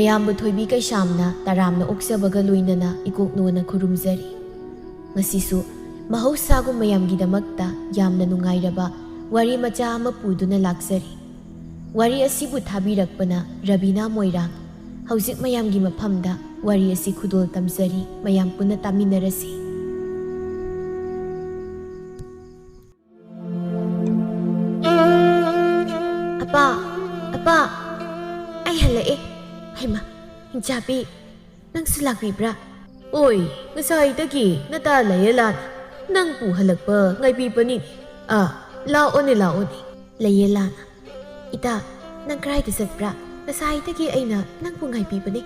ꯃꯌꯥꯝꯕꯨ ꯊꯣꯏꯕꯤ ꯀꯩꯁꯥꯝꯅ ꯇꯔꯥꯝꯅ ꯑꯣꯛꯆꯕꯒ ꯂꯣꯏꯅꯅ ꯏꯀꯣꯛꯅꯣꯅ ꯈꯨꯔꯨꯝꯖꯔꯤ꯫ ꯉꯁꯤꯁꯨ ꯃꯍꯧꯁꯥꯒꯨꯝ ꯃꯌꯥꯝꯒꯤꯗꯃꯛꯇ ꯌꯥꯝꯅ ꯅꯨꯡꯉꯥꯏꯔꯕ ꯋꯥꯔꯤ ꯃꯆꯥ ꯑꯃ ꯄꯨꯗꯨꯅ ꯂꯥꯛꯆꯔꯤ꯫ ꯋꯥꯔꯤ ꯑꯁꯤꯕꯨ ꯊꯥꯕꯤꯔꯛꯄꯅ ꯔꯕꯤꯅꯥ ꯃꯣꯏꯔꯥꯡ꯫ ꯍꯧꯖꯤꯛ ꯃꯌꯥꯝꯒꯤ ꯃꯐꯝꯗ ꯋꯥꯔꯤ ꯑꯁꯤ ꯈꯨꯗꯣꯜ ꯇꯝꯖꯔꯤ, ꯃꯌꯥꯝ ꯄꯨꯟꯅ ꯇꯥꯃꯤꯟꯅꯔꯁꯤ꯫ ꯑꯄꯥ, ꯑꯄꯥ, ꯑꯩ ꯍꯜꯂꯛꯑꯦ꯫ ꯍꯩꯃꯥ, ꯍꯤꯡꯆꯥꯕꯤ, ꯅꯪꯁꯨ ꯂꯥꯛꯄꯤꯕ꯭ꯔꯥ? ꯑꯣꯏ, ꯉꯁꯥꯏꯗꯒꯤ ꯅꯇꯥ ꯂꯩꯌꯦꯂꯥꯅ ꯅꯪꯕꯨ ꯍꯜꯂꯛꯄ ꯉꯥꯏꯕꯤꯕꯅꯤꯅꯦ꯫ ꯂꯥꯛꯑꯣꯅꯦ ꯂꯥꯛꯑꯣꯅꯦ꯫ ꯂꯩꯌꯦꯂꯥꯅ, ꯏꯇꯥ, ꯅꯪ ꯀꯔꯥꯏꯗ ꯆꯠꯄ꯭ꯔꯥ? ꯉꯁꯥꯏꯗꯒꯤ ꯑꯩꯅ ꯅꯪꯕꯨ ꯉꯥꯏꯕꯤꯕꯅꯦ꯫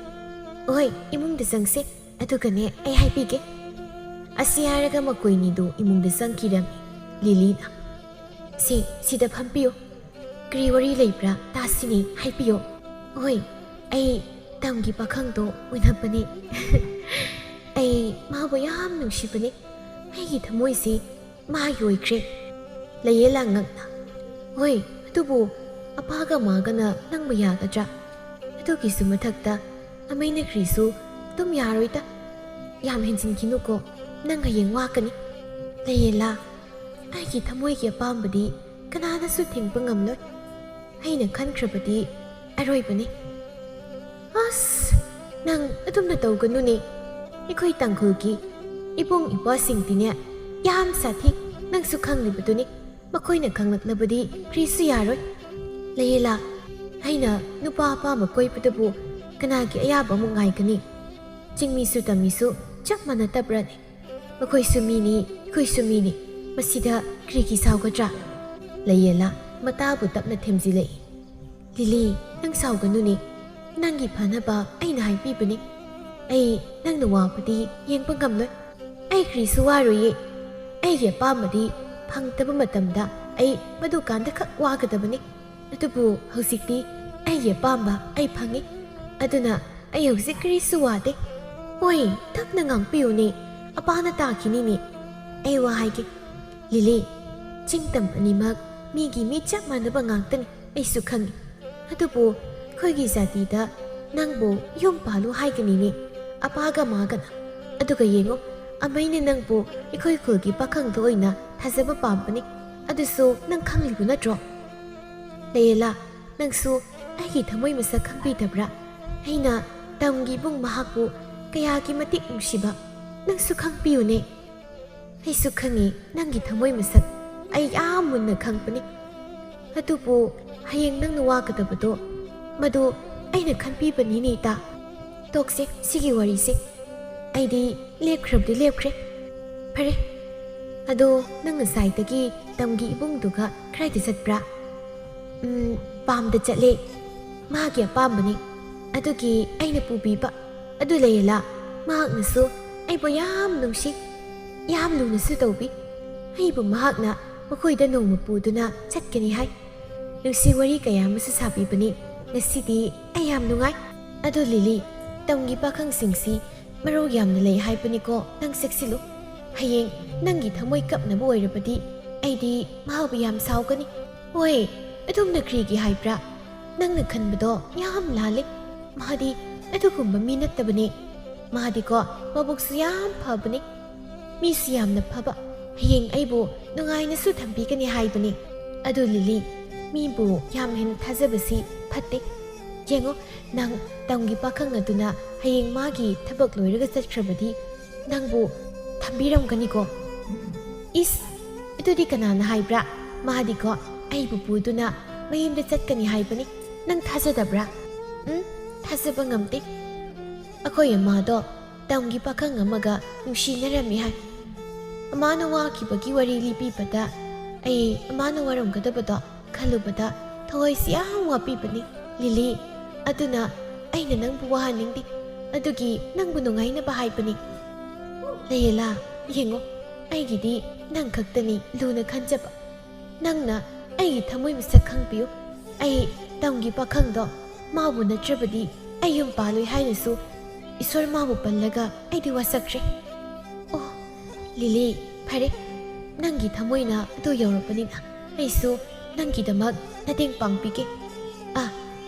ꯍꯣꯏ, ꯏꯃꯨꯡꯗ ꯆꯪꯁꯦ, ꯑꯗꯨꯒꯅꯦ ꯑꯩ ꯍꯥꯏꯕꯤꯒꯦ꯫ ꯑꯁꯤ ꯍꯥꯏꯔꯒ ꯃꯈꯣꯏꯅꯤꯗꯨ ꯏꯃꯨꯡꯗ ꯆꯪꯈꯤꯔꯝꯃꯤ꯫ ꯂꯤꯂꯤꯅ, ꯁꯤꯗ ꯐꯝꯕꯤꯌꯨ꯫ ꯀꯔꯤ ꯋꯥꯔꯤ ꯂꯩꯕ꯭ꯔꯥ? ꯇꯥꯁꯤꯅꯦ, ꯍꯥꯏꯕꯤꯌꯣ꯫ ꯍꯣꯏ, ꯑꯩ ꯇꯝꯒꯤ ꯄꯥꯈꯪꯗꯣ ꯎꯅꯕꯅꯦ꯫ ꯑꯩ ꯃꯥꯕꯨ ꯌꯥꯝ ꯅꯨꯡꯁꯤꯕꯅꯦ꯫ ꯑꯩꯒꯤ ꯊꯃꯣꯏꯁꯤ ꯃꯥꯒꯤ ꯑꯣꯏꯈ꯭ꯔꯦ꯫ ꯂꯩꯌꯦꯂꯥ ꯉꯛꯅ, ꯍꯣꯏ, ꯑꯗꯨꯕꯨ ꯑꯄꯥꯒ ꯃꯥꯒꯅ ꯅꯪꯕꯨ ꯌꯥꯒꯗ꯭ꯔꯥ? ꯑꯗꯨꯒꯤꯁꯨ ꯃꯊꯛꯇ ꯑꯃꯩꯅꯈ꯭ꯔꯤꯁꯨ ꯑꯗꯨꯝ ꯌꯥꯔꯣꯏꯗ꯫ ꯌꯥꯝ ꯍꯦꯟꯖꯤꯟꯈꯤꯅꯨꯀꯣ, ꯅꯪ ꯍꯌꯦꯡ ꯋꯥꯀꯅꯤ꯫ ꯂꯩꯌꯦꯂꯥ, ꯑꯩꯒꯤ ꯊꯃꯣꯏꯒꯤ ꯑꯄꯥꯝꯕꯗꯤ ꯀꯅꯥꯅꯁꯨ ꯊꯤꯡꯕ ꯉꯝꯂꯣꯏ꯫ ꯑꯩꯅ ꯈꯟꯈ꯭ꯔꯕꯗꯤ ꯑꯔꯣꯏꯕꯅꯤ꯫ ꯑꯁ, ꯅꯪ ꯑꯗꯨꯝꯅ ꯇꯧꯒꯅꯨꯅꯦ꯫ ꯑꯩꯈꯣꯏ ꯇꯥꯡꯈꯨꯜꯒꯤ ꯏꯕꯨꯡ ꯏꯄ꯭ꯋꯥꯁꯤꯡꯗꯤꯅꯦ ꯌꯥꯝ ꯁꯥꯊꯤ, ꯅꯪꯁꯨ ꯈꯪꯂꯤꯕꯗꯨꯅꯤ꯫ ꯃꯈꯣꯏꯅ ꯈꯪꯂꯛꯂꯕꯗꯤ ꯀꯔꯤꯁꯨ ꯌꯥꯔꯣꯏ꯫ ꯂꯩꯌꯦꯂꯥ, ꯑꯩꯅ ꯅꯨꯄꯥ ꯑꯄꯥꯝꯕ ꯀꯣꯏꯕꯗꯕꯨ ꯀꯅꯥꯒꯤ ꯑꯌꯥꯕ ꯑꯃꯨꯛ ꯉꯥꯏꯒꯅꯤ? ꯆꯤꯡꯃꯤꯁꯨ ꯇꯝꯃꯤꯁꯨ ꯆꯞ ꯃꯥꯟꯅꯗꯕ꯭ꯔꯅꯦ? ꯃꯈꯣꯏꯁꯨ ꯃꯤꯅꯤ, ꯑꯩꯈꯣꯏꯁꯨ ꯃꯤꯅꯤ꯫ ꯃꯁꯤꯗ ꯀꯔꯤꯒꯤ ꯁꯥꯎꯒꯗ꯭ꯔꯥ? ꯂꯩꯌꯦꯂꯥ ꯃꯇꯥꯕꯨ ꯇꯞꯅ ꯊꯦꯝꯖꯤꯜꯂꯛꯏ꯫ ꯂꯤꯂꯤ, ꯅꯪ ꯁꯥꯎꯒꯅꯨꯅꯦ꯫ ꯅꯪꯒꯤ ꯐꯅꯕ ꯑꯩꯅ ꯍꯥꯏꯕꯤꯕꯅꯤ꯫ ꯑꯩ ꯅꯪꯅ ꯋꯥꯕꯗꯤ ꯌꯦꯡꯕ ꯉꯝꯂꯣꯏ꯫ ꯑꯩ ꯀꯔꯤꯁꯨ ꯋꯥꯔꯣꯏꯌꯦ꯫ ꯑꯩꯒꯤ ꯑꯄꯥꯝꯕꯗꯤ ꯐꯪꯗꯕ ꯃꯇꯝꯗ ꯑꯩ ꯃꯗꯨꯀꯥꯟꯗ ꯈꯛ ꯋꯥꯒꯗꯕꯅꯤ꯫ ꯑꯗꯨꯕꯨ ꯍꯧꯖꯤꯛꯇꯤ ꯑꯩꯒꯤ ꯑꯄꯥꯝꯕ ꯑꯩ ꯐꯪꯉꯤ꯫ ꯑꯗꯨꯅ ꯑꯩ ꯍꯧꯖꯤꯛ ꯀꯔꯤꯁꯨ ꯋꯥꯗꯦ꯫ ꯍꯣꯏ, ꯇꯞꯅ ꯉꯥꯡꯕꯤꯌꯨꯅꯦ, ꯑꯄꯥꯅ ꯇꯥꯈꯤꯅꯤꯅꯦ꯫ ꯑꯩ ꯋꯥ ꯍꯥꯏꯒꯦ꯫ ꯂꯤꯂꯤ, ꯆꯤꯡꯇꯝ ꯑꯅꯤꯃꯛ ꯃꯤꯒꯤ ꯃꯤ ꯆꯞ ꯃꯥꯟꯅꯕ ꯉꯥꯛꯇꯅꯤ, ꯑꯩꯁꯨ ꯈꯪꯉꯤ꯫ ꯑꯗꯨꯕꯨ ꯑꯩꯈꯣꯏꯒꯤ ꯖꯥꯇꯤꯗ ꯅꯪꯕꯨ ꯌꯨꯝ ꯄꯥꯜꯂꯨ ꯍꯥꯏꯒꯅꯤꯅꯦ, ꯑꯄꯥꯒ ꯃꯥꯒꯅ꯫ ꯑꯗꯨꯒ ꯌꯦꯡꯉꯣ, ꯑꯃꯩꯅ ꯅꯪꯕꯨ ꯑꯩꯈꯣꯏ ꯈꯨꯜꯒꯤ ꯄꯥꯈꯪꯗ ꯑꯣꯏꯅ ꯊꯥꯖꯕ ꯄꯥꯝꯕꯅꯤ꯫ ꯑꯗꯨꯁꯨ ꯅꯪ ꯈꯪꯂꯤꯕ ꯅꯠꯇ꯭ꯔꯣ? ꯂꯩꯌꯦꯂꯥ, ꯅꯪꯁꯨ ꯑꯩꯒꯤ ꯊꯃꯣꯏ ꯃꯁꯛ ꯈꯪꯕꯤꯗꯕ꯭ꯔꯥ? ꯑꯩꯅ ꯇꯝꯒꯤ ꯏꯕꯨꯡ ꯃꯍꯥꯛꯄꯨ ꯀꯌꯥꯒꯤ ꯃꯇꯤꯛ ꯅꯨꯡꯁꯤꯕ ꯅꯪꯁꯨ ꯈꯪꯕꯤꯌꯨꯅꯦ꯫ ꯑꯩꯁꯨ ꯈꯪꯉꯤ ꯅꯪꯒꯤ ꯊꯃꯣꯏ ꯃꯁꯛ, ꯑꯩ ꯌꯥꯝ ꯃꯨꯟꯅ ꯈꯪꯕꯅꯤ꯫ ꯑꯗꯨꯕꯨ ꯍꯌꯦꯡ ꯅꯪꯅ ꯋꯥꯒꯗꯕꯗꯣ ꯃꯗꯨ ꯑꯩꯅ ꯈꯟꯕꯤꯕꯅꯤꯅꯦ ꯏꯇꯥ꯫ ꯇꯣꯛꯁꯦ ꯁꯤꯒꯤ ꯋꯥꯔꯤꯁꯦ꯫ ꯑꯩꯗꯤ ꯂꯦꯞꯈ꯭ꯔꯕꯗꯤ ꯂꯦꯞꯈ꯭ꯔꯦ꯫ ꯐꯔꯦ, ꯑꯗꯣ ꯅꯪ ꯉꯁꯥꯏꯗꯒꯤ ꯇꯝꯒꯤ ꯏꯕꯨꯡꯗꯨꯒ ꯀꯔꯥꯏꯗ ꯆꯠꯄ꯭ꯔꯥ? ꯄꯥꯝꯗ ꯆꯠꯂꯦ꯫ ꯃꯥꯒꯤ ꯑꯄꯥꯝꯕꯅꯤ, ꯑꯗꯨꯒꯤ ꯑꯩꯅ ꯄꯨꯕꯤꯕ꯫ ꯑꯗꯨ ꯂꯩꯌꯦꯂꯥ, ꯃꯍꯥꯛꯅꯁꯨ ꯑꯩꯕꯨ ꯌꯥꯝ ꯅꯨꯡꯁꯤ, ꯌꯥꯝ ꯂꯨꯅꯁꯨ ꯇꯧꯕꯤ꯫ ꯑꯩꯕꯨ ꯃꯍꯥꯛꯅ ꯃꯈꯣꯏꯗ ꯅꯣꯡꯃ ꯄꯨꯗꯨꯅ ꯆꯠꯀꯅꯤ ꯍꯥꯏ꯫ ꯅꯨꯡꯁꯤ ꯋꯥꯔꯤ ꯀꯌꯥ ꯑꯃꯁꯨ ꯁꯥꯕꯤꯕꯅꯤ꯫ ꯉꯁꯤꯗꯤ ꯑꯩ ꯌꯥꯝ ꯅꯨꯡꯉꯥꯏ꯫ ꯑꯗꯣ ꯂꯤꯂꯤ, ꯇꯝꯒꯤ ꯄꯥꯈꯪꯁꯤꯡꯁꯤ ꯃꯔꯧ ꯌꯥꯝꯅ ꯂꯩ ꯍꯥꯏꯕꯅꯤꯀꯣ, ꯅꯪ ꯆꯦꯛꯁꯤꯜꯂꯨ꯫ ꯍꯌꯦꯡ ꯅꯪꯒꯤ ꯊꯃꯣꯏ ꯀꯞꯅꯕ ꯑꯣꯏꯔꯕꯗꯤ ꯑꯩꯗꯤ ꯃꯥꯕꯨ ꯌꯥꯝ ꯁꯥꯎꯒꯅꯤ꯫ ꯍꯣꯏ, ꯑꯗꯨꯝꯅ ꯀꯔꯤꯒꯤ ꯍꯥꯏꯕ꯭ꯔꯥ? ꯅꯪꯅ ꯈꯟꯕꯗꯣ ꯌꯥꯝ ꯂꯥꯜꯂꯦ꯫ ꯃꯥꯗꯤ ꯑꯗꯨꯒꯨꯝꯕ ꯃꯤ ꯅꯠꯇꯕꯅꯤ꯫ ꯃꯥꯗꯤꯀꯣ ꯃꯕꯨꯛꯁꯨ ꯌꯥꯝ ꯐꯕꯅꯤ, ꯃꯤꯁꯨ ꯌꯥꯝꯅ ꯐꯕ꯫ ꯍꯌꯦꯡ ꯑꯩꯕꯨ ꯅꯨꯡꯉꯥꯏꯅꯁꯨ ꯊꯝꯕꯤꯒꯅꯤ ꯍꯥꯏꯕꯅꯤ꯫ ꯑꯗꯨ ꯂꯤꯂꯤ, ꯃꯤꯕꯨ ꯌꯥꯝ ꯍꯦꯟꯅ ꯊꯥꯖꯕꯁꯤ ꯐꯠꯇꯦ꯫ ꯌꯦꯡꯉꯣ, ꯅꯪ ꯇꯝꯒꯤ ꯄꯥꯈꯪ ꯑꯗꯨꯅ ꯍꯌꯦꯡ ꯃꯥꯒꯤ ꯊꯕꯛ ꯂꯣꯏꯔꯒ ꯆꯠꯈ꯭ꯔꯕꯗꯤ ꯅꯪꯕꯨ ꯊꯝꯕꯤꯔꯝꯒꯅꯤꯀꯣ? ꯏꯁ, ꯑꯗꯨꯗꯤ ꯀꯅꯥꯅ ꯍꯥꯏꯕ꯭ꯔꯥ? ꯃꯥꯗꯤꯀꯣ ꯑꯩꯕꯨ ꯄꯨꯗꯨꯅ ꯃꯌꯨꯝꯗ ꯆꯠꯀꯅꯤ ꯍꯥꯏꯕꯅꯤ꯫ ꯅꯪ ꯊꯥꯖꯗꯕ꯭ꯔꯥ? ꯊꯥꯖꯕ ꯉꯝꯗꯦ꯫ ꯑꯩꯈꯣꯏ ꯑꯃꯥꯗꯣ ꯇꯝꯒꯤ ꯄꯥꯈꯪ ꯑꯃꯒ ꯅꯨꯡꯁꯤꯅꯔꯝꯃꯤ ꯍꯥꯏ꯫ ꯑꯃꯥꯅ ꯋꯥꯈꯤꯕꯒꯤ ꯋꯥꯔꯤ ꯂꯤꯕꯤꯕꯗ ꯑꯩ ꯑꯃꯥꯅ ꯋꯥꯔꯝꯒꯗꯕꯗꯣ ꯈꯜꯂꯨꯕꯗ ꯊꯋꯥꯏꯁꯤ ꯌꯥꯝ ꯋꯥꯕꯤꯕꯅꯤ ꯂꯤꯂꯤ꯫ ꯑꯗꯨꯅ ꯑꯩꯅ ꯅꯪꯕు ꯋꯥꯍꯟꯅꯤꯡꯗꯦ, ꯑꯗꯨꯒꯤ ꯅꯪꯕꯨ ꯅꯨꯡꯉꯥꯏꯅꯕ ꯍꯥꯏꯕꯅꯤ꯫ ꯂꯩꯌꯦꯂꯥ, ꯌꯦꯡꯉꯣ, ꯑꯩꯒꯤꯗꯤ ꯅꯪ ꯈꯛꯇꯅꯤ ꯂꯨꯅ ꯈꯟꯖꯕ꯫ ꯅꯪꯅ ꯑꯩꯒꯤ ꯊꯃꯣꯏ ꯃꯁꯛ ꯈꯪꯕꯤꯌꯨ꯫ ꯑꯩ ꯇꯝꯒꯤ ꯄꯥꯈꯪꯗꯣ ꯃꯥꯕꯨ ꯅꯠꯇ꯭ꯔꯕꯗꯤ ꯑꯩ ꯌꯨꯝ ꯄꯥꯜꯂꯣꯏ ꯍꯥꯏꯅꯁꯨ ꯏꯁꯣꯔ ꯃꯥꯕꯨ ꯄꯜꯂꯒ ꯑꯩꯗꯤ ꯋꯥꯁꯛꯈ꯭ꯔꯦ꯫ ꯑꯣ ꯂꯤꯂꯤ, ꯐꯔꯦ, ꯅꯪꯒꯤ ꯊꯃꯣꯏꯅ ꯑꯗꯨ ꯌꯧꯔꯕꯅꯤꯅ ꯑꯩꯁꯨ ꯅꯪꯒꯤꯗꯃꯛ ꯃꯇꯦꯡ ꯄꯥꯡꯕꯤꯒꯦ꯫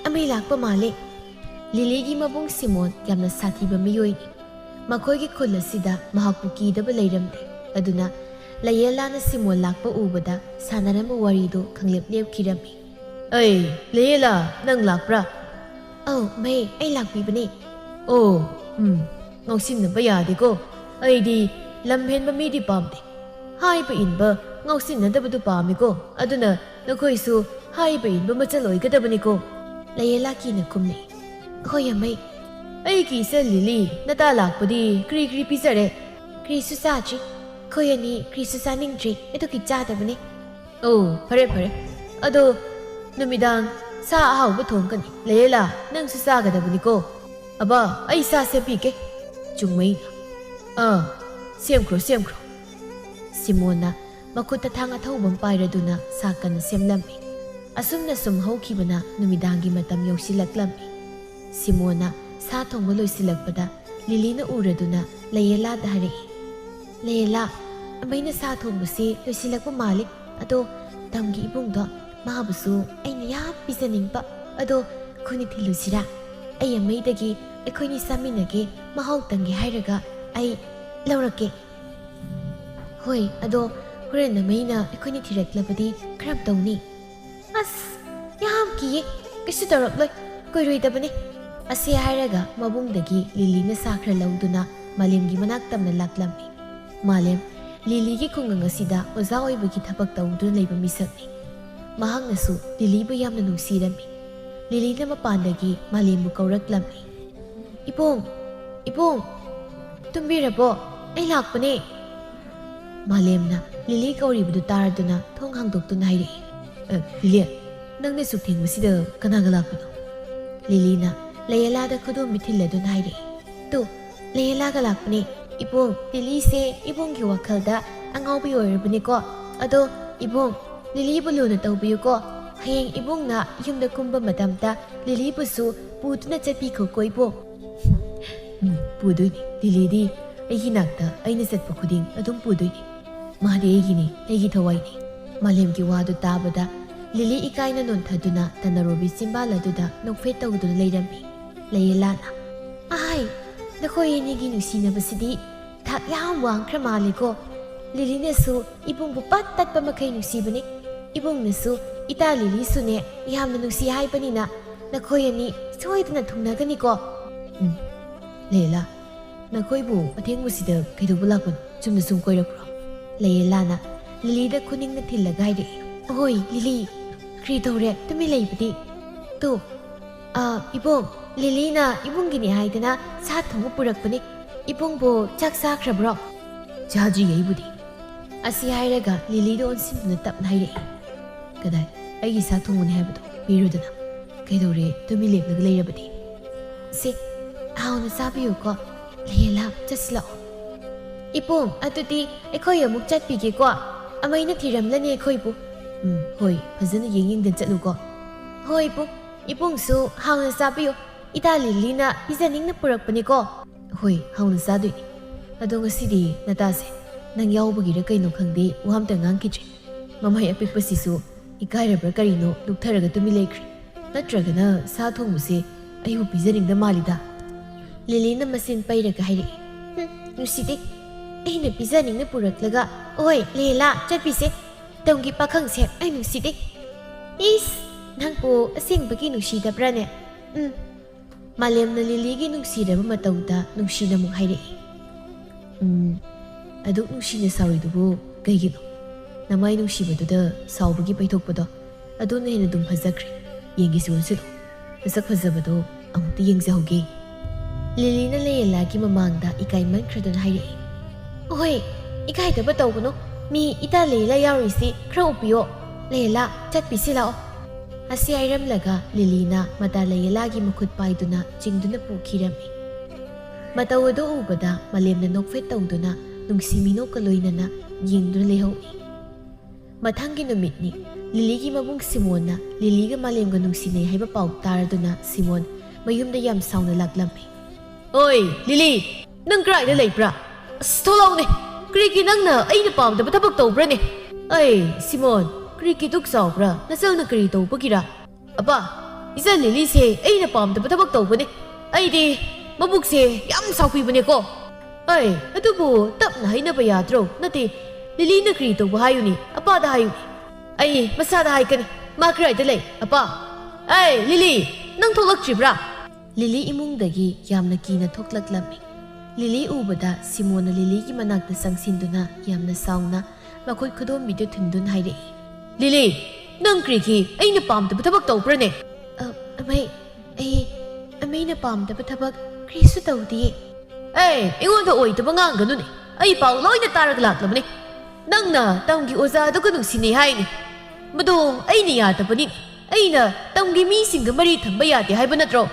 ꯑꯃꯩ ꯂꯥꯛꯄ ꯃꯥꯜꯂꯦ꯫ ꯂꯤꯂꯤꯒꯤ ꯃꯕꯨꯡ ꯁꯤꯃꯣꯟ ꯌꯥꯝꯅ ꯁꯥꯊꯤꯕ ꯃꯤꯑꯣꯏꯅꯤ꯫ ꯃꯈꯣꯏꯒꯤ ꯈꯨꯜ ꯑꯁꯤꯗ ꯃꯍꯥꯛꯄꯨ ꯀꯤꯗꯕ ꯂꯩꯔꯝꯗꯦ꯫ ꯑꯗꯨꯅ ꯂꯩꯌꯦꯂꯥꯅ ꯁꯤꯃꯣꯟ ꯂꯥꯛꯄ ꯎꯕꯗ ꯁꯥꯟꯅꯔꯝꯕ ꯋꯥꯔꯤꯗꯨ ꯈꯪꯂꯦꯞ ꯂꯦꯞꯈꯤꯔꯝꯃꯤ꯫ "ꯑꯩ ꯂꯩꯌꯦꯂꯥ, ꯅꯪ ꯂꯥꯛꯄ꯭ꯔꯥ?" "ꯑꯧ ꯃꯩ, ꯑꯩ ꯂꯥꯛꯄꯤꯕꯅꯦ." "ꯑꯣ, ꯉꯥꯎꯁꯤꯟꯅꯕ ꯌꯥꯗꯦꯀꯣ꯫ ꯑꯩꯗꯤ ꯂꯝꯍꯦꯟꯕ ꯃꯤꯗꯤ ꯄꯥꯝꯗꯦ꯫ ꯍꯥꯏꯕ ꯏꯟꯕ, ꯉꯥꯎꯁꯤꯟꯅꯗꯕꯗꯨ ꯄꯥꯝꯃꯤꯀꯣ꯫ ꯑꯗꯨꯅ ꯅꯈꯣꯏꯁꯨ ꯍꯥꯏꯕ ꯏꯟꯕ ꯃꯆꯜ ꯑꯣꯏꯒꯗꯕꯅꯤꯀꯣ." ꯂꯩꯌꯦꯂꯥ ꯀꯤꯅ ꯈꯨꯝꯂꯛꯏ꯫ "ꯍꯣꯏ ꯌꯥꯃꯩ." "ꯑꯩꯒꯤ ꯏꯆꯟ ꯂꯤꯂꯤ, ꯅꯇꯥ ꯂꯥꯛꯄꯗꯤ ꯀꯔꯤ ꯀꯔꯤ ꯄꯤꯖꯔꯦ?" "ꯀꯔꯤꯁꯨ ꯆꯥꯗ꯭ꯔꯤ꯫ ꯑꯩꯈꯣꯏ ꯑꯅꯤ ꯀꯔꯤꯁꯨ ꯆꯥꯅꯤꯡꯗ꯭ꯔꯤ, ꯑꯗꯨꯒꯤ ꯆꯥꯗꯕꯅꯦ." "ꯑꯣ, ꯐꯔꯦ ꯐꯔꯦ꯫ ꯑꯗꯣ ꯅꯨꯃꯤꯗꯥꯡ ꯁꯥ ꯑꯍꯥꯎꯕ ꯊꯣꯡꯒꯅꯤ꯫ ꯂꯩꯌꯦꯂꯥ, ꯅꯪꯁꯨ ꯆꯥꯒꯗꯕꯅꯤꯀꯣ." "ꯑꯕꯥ, ꯑꯩ ꯁꯥ ꯁꯦꯝꯕꯤꯒꯦ." ꯆꯨꯡꯃꯩꯅ "ꯁꯦꯝꯈ꯭ꯔꯣ ꯁꯦꯝꯈ꯭ꯔꯣ." ꯁꯤꯃꯣꯟꯅ ꯃꯈꯨꯠꯇ ꯊꯥꯡ ꯑꯊꯧꯕ ꯄꯥꯏꯔꯗꯨꯅ ꯁꯥ ꯀꯟꯅ ꯁꯦꯝꯂꯝꯃꯤ꯫ ꯑꯁꯨꯝꯅ ꯁꯨꯝ ꯍꯧꯈꯤꯕꯅ ꯅꯨꯃꯤꯗꯥꯡꯒꯤ ꯃꯇꯝ ꯌꯧꯁꯤꯜꯂꯛꯂꯝꯃꯤ꯫ ꯁꯤꯃꯣꯟꯅ ꯁꯥ ꯊꯣꯡꯕ ꯂꯣꯏꯁꯤꯜꯂꯛꯄꯗ ꯂꯤꯂꯤꯅ ꯎꯔꯗꯨꯅ ꯂꯩꯌꯦꯂꯥꯗ ꯍꯥꯏꯔꯛꯏ꯫ "ꯂꯩꯌꯦꯂꯥ, ꯑꯃꯩꯅ ꯁꯥ ꯊꯣꯡꯕꯁꯤ ꯂꯣꯏꯁꯤꯜꯂꯛꯄ ꯃꯥꯜꯂꯤ꯫ ꯑꯗꯣ ꯇꯝꯒꯤ ꯏꯕꯨꯡꯗꯣ, ꯃꯥꯕꯨꯁꯨ ꯑꯩꯅ ꯌꯥꯝ ꯄꯤꯖꯅꯤꯡꯕ꯫ ꯑꯗꯣ ꯑꯩꯈꯣꯏꯅ ꯊꯤꯜꯂꯨꯁꯤꯔꯥ? ꯑꯩ ꯑꯃꯩꯗꯒꯤ ꯑꯩꯈꯣꯏꯅꯤ ꯆꯥꯃꯤꯟꯅꯒꯦ, ꯃꯍꯥꯎ ꯇꯪꯒꯦ ꯍꯥꯏꯔꯒ ꯑꯩ ꯂꯧꯔꯛꯀꯦ." "ꯍꯣꯏ, ꯑꯗꯣ ꯍꯣꯔꯦꯟ ꯑꯃꯩꯅ ꯑꯩꯈꯣꯏꯅ ꯊꯤꯔꯛꯂꯕꯗꯤ ꯀꯔꯝ ꯇꯧꯅꯤ?" "ꯑꯁ, ꯌꯥꯝ ꯀꯤꯌꯦ꯫ ꯀꯩꯁꯨ ꯇꯧꯔꯛꯂꯣꯏ, ꯀꯣꯏꯔꯣꯏꯗꯕꯅꯦ." ꯑꯁꯤ ꯍꯥꯏꯔꯒ ꯃꯕꯨꯡꯗꯒꯤ ꯂꯤꯂꯤꯅ ꯁꯥ ꯈꯔ ꯂꯧꯗꯨꯅ ꯃꯥꯂꯦꯝꯒꯤ ꯃꯅꯥꯛ ꯇꯝꯅ ꯂꯥꯛꯂꯝꯃꯤ꯫ ꯃꯥꯂꯦꯝ ꯂꯤꯂꯤꯒꯤ ꯈꯨꯡꯒꯪ ꯑꯁꯤꯗ ꯑꯣꯖꯥ ꯑꯣꯏꯕꯒꯤ ꯊꯕꯛ ꯇꯧꯗꯨꯅ ꯂꯩꯕ ꯃꯤꯁꯛꯅꯤ꯫ ꯃꯍꯥꯛꯅꯁꯨ ꯂꯤꯂꯤꯕꯨ ꯌꯥꯝꯅ ꯅꯨꯡꯁꯤꯔꯝꯃꯤ꯫ ꯂꯤꯂꯤꯅ ꯃꯄꯥꯟꯗꯒꯤ ꯃꯥꯂꯦꯝꯕꯨ ꯀꯧꯔꯛꯂꯝꯃꯤ꯫ "ꯏꯕꯨꯡ, ꯏꯕꯨꯡ, ꯇꯨꯝꯕꯤꯔꯕꯣ? ꯑꯩ ꯂꯥꯛꯄꯅꯦ." ꯃꯥꯂꯦꯝꯅ ꯂꯤꯂꯤ ꯀꯧꯔꯤꯕꯗꯨ ꯇꯥꯔꯗꯨꯅ ꯊꯣꯡ ꯍꯥꯡꯗꯣꯛꯇꯨꯅ ꯍꯥꯏꯔꯛꯏ꯫ "ꯂꯤꯂꯤ, ꯅꯪꯅ ꯁꯨꯛ ꯊꯦꯡꯕꯁꯤꯗ ꯀꯅꯥꯒ ꯂꯥꯛꯄꯅꯣ?" ꯂꯤꯂꯤꯅ ꯂꯩꯌꯦꯂꯥꯗ ꯈꯨꯗꯣꯝꯕꯤ ꯊꯤꯜꯂꯗꯨꯅ ꯍꯥꯏꯔꯛꯏ꯫ "ꯇꯨ, ꯂꯩꯌꯦꯂꯥꯒ ꯂꯥꯛꯄꯅꯦ꯫ ꯏꯕꯨꯡ, ꯂꯤꯂꯤꯁꯦ ꯏꯕꯨꯡꯒꯤ ꯋꯥꯈꯜꯗ ꯑꯉꯥꯎꯕꯤ ꯑꯣꯏꯔꯕꯅꯤꯀꯣ꯫ ꯑꯗꯣ ꯏꯕꯨꯡ, ꯂꯤꯂꯤꯕꯨ ꯂꯨꯅ ꯇꯧꯕꯤꯌꯨꯀꯣ꯫ ꯍꯌꯦꯡ ꯏꯕꯨꯡꯅ ꯌꯨꯝꯗ ꯀꯨꯝꯕ ꯃꯇꯝꯗ ꯂꯤꯂꯤꯕꯨꯁꯨ ꯄꯨꯗꯨꯅ ꯆꯠꯄꯤꯈꯣꯀꯣ ꯏꯕꯨꯡ." "ꯄꯨꯗꯣꯏꯅꯤ꯫ ꯂꯤꯂꯤꯗꯤ ꯑꯩꯒꯤ ꯅꯥꯛꯇ ꯑꯩꯅ ꯆꯠꯄ ꯈꯨꯗꯤꯡ ꯑꯗꯨꯝ ꯄꯨꯗꯣꯏꯅꯤ꯫ ꯃꯥꯗꯤ ꯑꯩꯒꯤꯅꯤ, ꯑꯩꯒꯤ ꯊꯋꯥꯏꯅꯤ." ꯃꯥꯂꯦꯝꯒꯤ ꯋꯥꯗꯨ ꯇꯥꯕꯗ ꯂꯤꯂꯤ ꯏꯀꯥꯏꯅ ꯅꯣꯟꯊꯗꯨꯅ ꯇꯅꯔꯣꯕꯤ ꯆꯤꯝꯕꯥꯜ ꯑꯗꯨꯗ ꯅꯣꯛꯐꯦꯠ ꯇꯧꯗꯨꯅ ꯂꯩꯔꯝꯃꯤ꯫ ꯂꯩꯌꯦꯂꯥꯅ "ꯑꯍꯥꯏ, ꯅꯈꯣꯏ ꯑꯅꯤꯒꯤ ꯅꯨꯡꯁꯤꯅꯕꯁꯤꯗꯤ ꯊꯥꯛ ꯌꯥꯝ ꯋꯥꯡꯈ꯭ꯔ ꯃꯥꯜꯂꯦꯀꯣ꯫ ꯂꯤꯂꯤꯅꯁꯨ ꯏꯕꯨꯡꯕꯨ ꯄꯠ ꯇꯠꯄ ꯃꯈꯩ ꯅꯨꯡꯁꯤꯕꯅꯤ꯫ ꯏꯕꯨꯡꯅꯁꯨ ꯏꯇꯥ ꯂꯤꯂꯤꯁꯨꯅꯦ ꯌꯥꯝꯅ ꯅꯨꯡꯁꯤ ꯍꯥꯏꯕꯅꯤꯅ ꯅꯈꯣꯏ ꯑꯅꯤ ꯁꯣꯏꯗꯅ ꯊꯨꯡꯅꯒꯅꯤꯀꯣ." "ꯂꯩꯌꯦꯂꯥ, ꯅꯈꯣꯏꯕꯨ ꯑꯊꯦꯡꯕꯁꯤꯗ ꯀꯩꯗꯧꯕ ꯂꯥꯛꯄꯅꯣ? ꯆꯨꯝꯅ ꯁꯨꯝ ꯀꯣꯏꯔꯛꯄ꯭ꯔꯣ?" ꯂꯩꯌꯦꯂꯥꯅ ꯂꯤꯂꯤꯗ ꯈꯨꯅꯤꯡꯅ ꯊꯤꯜꯂꯒ ꯍꯥꯏꯔꯛꯏ꯫ "ꯑꯍꯣꯏ ꯂꯤꯂꯤ, ꯀꯔꯤ ꯇꯧꯔꯦ ꯇꯨꯃꯤꯟ ꯂꯩꯕꯗꯤ? ꯇꯨ, ꯏꯕꯨꯡ, ꯂꯤꯂꯤꯅ ꯏꯕꯨꯡꯒꯤꯅꯤ ꯍꯥꯏꯗꯅ ꯁꯥ ꯊꯣꯡꯕ ꯄꯨꯔꯛꯄꯅꯤ꯫ ꯏꯕꯨꯡꯕꯨ ꯆꯥꯛ ꯆꯥꯈ꯭ꯔꯕ꯭ꯔꯣ?" "ꯆꯥꯗ꯭ꯔꯤ ꯑꯩꯕꯨꯗꯤ." ꯑꯁꯤ ꯍꯥꯏꯔꯒ ꯂꯤꯂꯤꯗ ꯑꯣꯟꯁꯤꯟꯗꯨꯅ ꯇꯞꯅ ꯍꯥꯏꯔꯛꯏ꯫ "ꯀꯗꯥꯏ, ꯑꯩꯒꯤ ꯁꯥ ꯊꯣꯡꯕꯅꯤ ꯍꯥꯏꯕꯗꯣ ꯄꯤꯔꯨꯗꯅ꯫ ꯀꯩꯗꯧꯔꯦ ꯇꯨꯃꯤꯟ ꯂꯦꯞꯂꯒ ꯂꯩꯔꯕꯗꯤ?" "ꯁꯤ, ꯍꯥꯎꯅ ꯆꯥꯕꯤꯌꯨꯀꯣ꯫ ꯂꯩꯌꯦꯂꯥ, ꯆꯠꯁꯤꯜꯂꯛꯑꯣ." "ꯏꯕꯨꯡ, ꯑꯗꯨꯗꯤ ꯑꯩꯈꯣꯏ ꯑꯃꯨꯛ ꯆꯠꯄꯤꯒꯦꯀꯣ꯫ ꯑꯃꯩꯅ ꯊꯤꯔꯝꯂꯅꯤ ꯑꯩꯈꯣꯏꯕꯨ." "ꯍꯣꯏ, ꯐꯖꯅ ꯌꯦꯡꯗꯅ ꯆꯠꯂꯨꯀꯣ." "ꯍꯣꯏ ꯏꯕꯨꯡ, ꯏꯕꯨꯡꯁꯨ ꯍꯥꯎꯅ ꯆꯥꯕꯤꯌꯨ꯫ ꯏꯇꯥ ꯂꯤꯂꯤꯅ ꯄꯤꯖꯅꯤꯡꯅ ꯄꯨꯔꯛꯄꯅꯤꯀꯣ." "ꯍꯣꯏ, ꯍꯥꯎꯅ ꯆꯥꯗꯣꯏꯅꯤ꯫ ꯑꯗꯣ ꯉꯁꯤꯗꯤ ꯅꯇꯥꯁꯦ ꯅꯪ ꯌꯥꯎꯕꯒꯤꯔ ꯀꯩꯅꯣ ꯈꯪꯗꯦ, ꯋꯥ ꯑꯝꯇ ꯉꯥꯡꯈꯤꯗ꯭ꯔꯦ꯫ ꯃꯃꯩ ꯑꯄꯤꯛꯄꯁꯤꯁꯨ ꯏꯀꯥꯏꯔꯕ꯭ꯔꯥ ꯀꯔꯤꯅꯣ ꯂꯨꯛꯊꯔꯒ ꯇꯨꯃꯤꯟ ꯂꯩꯈ꯭ꯔꯦ꯫ ꯅꯠꯇ꯭ꯔꯒꯅ ꯁꯥ ꯊꯣꯡꯕꯁꯦ ꯑꯩꯕꯨ ꯄꯤꯖꯅꯤꯡꯗ ꯃꯥꯜꯂꯤꯗ." ꯂꯤꯂꯤꯅ ꯃꯆꯤꯟ ꯄꯩꯔꯒ ꯍꯥꯏꯔꯛꯏ꯫ "ꯅꯨꯡꯁꯤꯗꯦ, ꯑꯩꯅ ꯄꯤꯖꯅꯤꯡꯅ ꯄꯨꯔꯛꯂꯒ ꯑꯣꯏ ꯂꯩꯌꯦꯂꯥ, ꯆꯠꯄꯤꯁꯦ꯫ ꯇꯝꯒꯤ ꯄꯥꯈꯪꯁꯦ ꯑꯩ ꯅꯨꯡꯁꯤꯗꯦ." "ꯏꯁ, ꯅꯪꯕꯨ ꯑꯁꯦꯡꯕꯒꯤ ꯅꯨꯡꯁꯤꯗꯕ꯭ꯔꯥꯅꯦ?" ꯃꯥꯂꯦꯝꯅ ꯂꯤꯂꯤꯒꯤ ꯅꯨꯡꯁꯤꯔꯕ ꯃꯇꯧꯗ ꯅꯨꯡꯁꯤꯅ ꯑꯃꯨꯛ ꯍꯥꯏꯔꯛꯏ꯫ "ꯑꯗꯨꯛ ꯅꯨꯡꯁꯤꯅ ꯁꯥꯎꯔꯤꯗꯨꯕꯨ ꯀꯩꯒꯤꯅꯣ? ꯅꯃꯥꯏ ꯅꯨꯡꯁꯤꯕꯗꯨꯗ ꯁꯥꯎꯕꯒꯤ ꯄꯩꯊꯣꯛꯄꯗꯣ ꯑꯗꯨꯅ ꯍꯦꯟꯅ ꯑꯗꯨꯝ ꯐꯖꯈ꯭ꯔꯦ꯫ ꯌꯦꯡꯒꯦꯁꯨ ꯑꯣꯟꯁꯤꯜꯂꯨ, ꯃꯁꯛ ꯐꯖꯕꯗꯣ ꯑꯃꯨꯛꯇ ꯌꯦꯡꯖꯍꯧꯒꯦ." ꯂꯤꯂꯤꯅ ꯂꯩꯌꯦꯂꯥꯒꯤ ꯃꯃꯥꯡꯗ ꯏꯀꯥꯏꯃꯟꯈ꯭ꯔꯗꯨꯅ ꯍꯥꯏꯔꯛꯏ꯫ "ꯑꯍꯣꯏ, ꯏꯀꯥꯏꯗꯕ ꯇꯧꯒꯅꯨ꯫ ꯃꯤ ꯏꯇꯥ ꯂꯩꯌꯦꯂꯥ ꯌꯥꯎꯔꯤꯁꯤ ꯈꯔ ꯎꯞꯄꯤꯌꯣ꯫ ꯂꯩꯌꯦꯂꯥ, ꯆꯠꯄꯤꯁꯤ ꯂꯥꯛꯑꯣ." ꯑꯁꯤ ꯍꯥꯏꯔꯝꯂꯒ ꯂꯤꯂꯤꯅ ꯃꯇꯥ ꯂꯩꯌꯦꯂꯥꯒꯤ ꯃꯈꯨꯠ ꯄꯥꯏꯗꯨꯅ ꯆꯤꯡꯗꯨꯅ ꯄꯨꯈꯤꯔꯝꯃꯤ꯫ ꯃꯇꯧ ꯑꯗꯨ ꯎꯕꯗ ꯃꯥꯂꯦꯝꯅ ꯅꯣꯛꯐꯦꯠ ꯇꯧꯗꯨꯅ ꯅꯨꯡꯁꯤ ꯃꯤꯅꯣꯛꯀ ꯂꯣꯏꯅꯅ ꯌꯦꯡꯗꯨꯅ ꯂꯩꯍꯧꯏ꯫ ꯃꯊꯪꯒꯤ ꯅꯨꯃꯤꯠꯅꯤ꯫ ꯂꯤꯂꯤꯒꯤ ꯃꯕꯨꯡ ꯁꯤꯃꯣꯟꯅ ꯂꯤꯂꯤꯒ ꯃꯥꯂꯦꯝꯒ ꯅꯨꯡꯁꯤꯅꯩ ꯍꯥꯏꯕ ꯄꯥꯎ ꯇꯥꯔꯗꯨꯅ ꯁꯤꯃꯣꯟ ꯃꯌꯨꯝꯗ ꯌꯥꯝ ꯁꯥꯎꯅ ꯂꯥꯛꯂꯝꯃꯤ꯫ "ꯑꯣꯏ ꯂꯤꯂꯤ, ꯅꯪ ꯀꯔꯥꯏꯗ ꯂꯩꯕ꯭ꯔꯥ? ꯑꯁ, ꯊꯣꯛꯂꯛꯎꯅꯦ! ꯀꯔꯤꯒꯤ ꯅꯪꯅ ꯑꯩꯅ ꯄꯥꯝꯗꯕ ꯊꯕꯛ ꯇꯧꯕ꯭ꯔꯥꯅꯦ?" "ꯑꯩ ꯁꯤꯃꯣꯟ, ꯀꯔꯤꯒꯤ ꯗꯨꯛ ꯆꯥꯎꯕ꯭ꯔꯥ? ꯅꯆꯜꯅ ꯀꯔꯤ ꯇꯧꯕꯒꯤꯔꯥ?" "ꯑꯄꯥ, ꯏꯆꯟ ꯂꯤꯂꯤꯁꯦ ꯑꯩꯅ ꯄꯥꯝꯗꯕ ꯊꯕꯛ ꯇꯧꯕꯅꯦ꯫ ꯑꯩꯗꯤ ꯃꯕꯨꯛꯁꯦ ꯌꯥꯝ ꯁꯥꯎꯄꯤꯕꯅꯦꯀꯣ ꯑꯗꯨꯕꯨ ꯇꯞꯅ ꯍꯥꯏꯅꯕ ꯌꯥꯗ꯭ꯔꯣ ꯅꯠꯇꯦ ꯂꯤꯂꯤꯅ ꯀꯔꯤ ꯇꯧꯕ ꯍꯥꯏꯌꯨꯅꯤ ꯑꯄꯥꯗ ꯍꯥꯏꯌꯨꯅꯤ ꯑꯩ ꯃꯁꯥꯗ ꯍꯥꯏꯀꯅꯤ ꯃꯥ ꯀꯔꯥꯏꯗ ꯂꯩ ꯑꯄꯥ ꯂꯤꯂꯤ ꯅꯪ ꯊꯣꯛꯂꯛꯇ꯭ꯔꯤꯕ꯭ꯔꯥ ꯂꯤꯂꯤ ꯏꯃꯨꯡꯗꯒꯤ ꯌꯥꯝꯅ ꯀꯤꯅ ꯊꯣꯛꯂꯛꯂꯝꯃꯤ ꯂꯤꯂꯤ ꯎꯕꯗ ꯁꯤꯃꯣꯟꯅ ꯂꯤꯂꯤꯒꯤ ꯃꯅꯥꯛꯇ ꯆꯪꯁꯤꯟꯗꯨꯅ ꯌꯥꯝꯅ ꯁꯥꯎꯅ ꯃꯈꯣꯏ ꯈꯨꯗꯣꯝꯕꯤꯗꯨ ꯊꯤꯟꯗꯨꯅ ꯍꯥꯏꯔꯛꯏ ꯂꯤꯂꯤ ꯅꯪ ꯀꯔꯤꯒꯤ ꯑꯩꯅ ꯄꯥꯝꯗꯕ ꯊꯕꯛ ꯇꯧꯕ꯭ꯔꯅꯦ ꯑꯃꯩꯅ ꯄꯥꯝꯗꯕ ꯊꯕꯛ ꯀꯔꯤꯁꯨ ꯇꯧꯗꯤꯌꯦ ꯑꯩꯉꯣꯟꯗ ꯑꯣꯏꯗꯕ ꯉꯥꯡꯒꯅꯨꯅꯦ ꯑꯩ ꯄꯥꯎ ꯂꯣꯏꯅ ꯇꯥꯔꯒ ꯂꯥꯛꯂꯕꯅꯤ ꯅꯪꯅ ꯇꯝꯒꯤ ꯑꯣꯖꯥꯗꯨꯒ ꯅꯨꯡꯁꯤꯅꯩ ꯍꯥꯏꯅꯤ ꯃꯗꯨ ꯑꯩꯅ ꯌꯥꯗꯕꯅꯤꯅꯦ ꯑꯩꯅ ꯇꯝꯒꯤ ꯃꯤꯁꯤꯡꯒ ꯃꯔꯤ ꯊꯝꯕ ꯌꯥꯗꯦ ꯍꯥꯏꯕ ꯅꯠꯇ꯭ꯔꯣ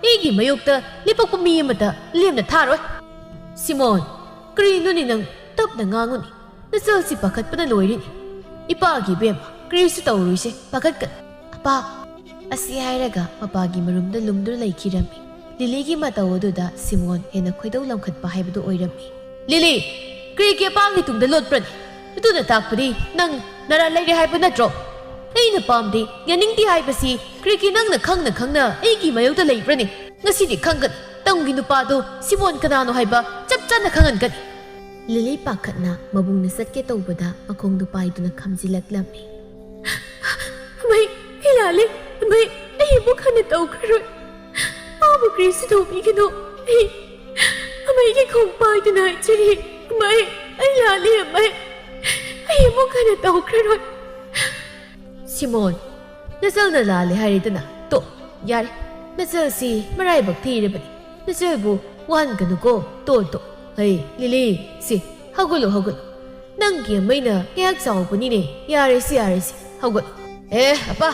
ꯑꯩꯒꯤ ꯃꯌꯣꯛꯇ ꯂꯦꯞꯄꯛꯄ ꯃꯤ ꯑꯃꯇ ꯂꯦꯝꯅ ꯊꯥꯔꯣꯏ ꯁꯤꯃꯣꯟ ꯀꯔꯤꯅꯣꯅꯦ ꯅꯪ ꯇꯞꯅ ꯉꯥꯡꯉꯨꯅꯤ ꯅꯆꯜꯁꯤ ꯄꯥꯈꯠꯄꯅ ꯂꯣꯏꯔꯤꯅꯤ ꯏꯄꯥꯒꯤ ꯏꯕꯦꯝꯃ ꯀꯔꯤꯁꯨ ꯇꯧꯔꯨꯏꯁꯦ ꯄꯥꯈꯠꯀꯅꯨ ꯑꯄꯥ ꯑꯁꯤ ꯍꯥꯏꯔꯒ ꯃꯄꯥꯒꯤ ꯃꯔꯨꯝꯗ ꯂꯨꯝꯗꯨꯅ ꯂꯩꯈꯤꯔꯝꯃꯤ ꯂꯤꯂꯤꯒꯤ ꯃꯇꯧ ꯑꯗꯨꯗ ꯁꯤꯃꯣꯟ ꯍꯦꯟꯅ ꯈꯣꯏꯗꯧ ꯂꯪꯈꯠꯄ ꯍꯥꯏꯕꯗꯨ ꯑꯣꯏꯔꯝꯃꯤ ꯂꯤꯂꯤ ꯀꯔꯤꯒꯤ ꯑꯄꯥꯒꯤ ꯇꯨꯡꯗ ꯂꯣꯠꯄ꯭ꯔꯅꯤ ꯑꯗꯨꯅ ꯇꯥꯛꯄꯗꯤ ꯅꯪ ꯅꯔꯥ ꯂꯩꯔꯦ ꯍꯥꯏꯕ ꯅꯠꯇ꯭ꯔꯣ ꯑꯩꯅ ꯄꯥꯝꯗꯦ ꯌꯥꯅꯤꯡꯗꯦ ꯍꯥꯏꯕꯁꯤ ꯀꯔꯤꯒꯤ ꯅꯪꯅ ꯈꯪꯅ ꯑꯩꯒꯤ ꯃꯥꯌꯣꯛꯇ ꯂꯩꯕ꯭ꯔꯅꯤ ꯉꯁꯤꯗꯤ ꯈꯪꯒꯅꯤ ꯇꯝꯒꯤ ꯅꯨꯄꯥꯗꯣ ꯁꯤꯃꯣꯟ ꯀꯅꯥꯅꯣ ꯍꯥꯏꯕ ꯆꯞ ꯆꯥꯅ ꯈꯪꯍꯟꯒꯅꯤ ꯂꯤꯂꯤ ꯄꯥꯈꯠꯅ ꯃꯕꯨꯡꯅ ꯆꯠꯀꯦ ꯇꯧꯕꯗ ꯃꯈꯣꯡꯗꯨ ꯄꯥꯏꯗꯨꯅ ꯈꯝꯖꯤꯜꯂꯛꯂꯝꯃꯤ ꯑꯩ ꯂꯥꯜꯂꯦ ꯑꯩ ꯑꯃꯨꯛ ꯍꯟꯅ ꯇꯧꯈ꯭ꯔꯔꯣꯏ ꯃꯥꯕꯨ ꯀꯔꯤꯁꯨ ꯇꯧꯕꯤꯒꯅꯨ ꯑꯩꯒꯤ ꯈꯣꯡ ꯄꯥꯏꯗꯨꯅ ꯍꯥꯏꯖꯔꯤ ꯑꯩ ꯂꯥꯜꯂꯦ ꯑꯩ ꯑꯃꯨꯛ ꯍꯟꯅ ꯇꯧꯈ꯭ꯔꯔꯣꯏ ꯁꯤꯃꯣꯟ ꯅꯆꯜꯅ ꯂꯥꯜꯂꯦ ꯍꯥꯏꯔꯦꯗꯅ ꯇꯣ ꯌꯥꯔꯦ ꯅꯆꯜꯁꯤ ꯃꯔꯥꯏꯕꯛ ꯊꯤꯔꯕꯅꯤ ꯅꯆꯜꯕꯨ ꯋꯥꯍꯟꯒꯅꯨꯀꯣ ꯇꯣ ꯂꯤꯂꯤ ꯁꯤ ꯍꯧꯒꯠꯂꯣ ꯅꯪꯒꯤ ꯑꯃꯩꯅ ꯀꯌꯥꯛ ꯆꯥꯎꯕꯅꯤꯅꯦ ꯌꯥꯔꯦꯁꯤ ꯍꯧꯒꯠꯂꯣ ꯑꯄꯥ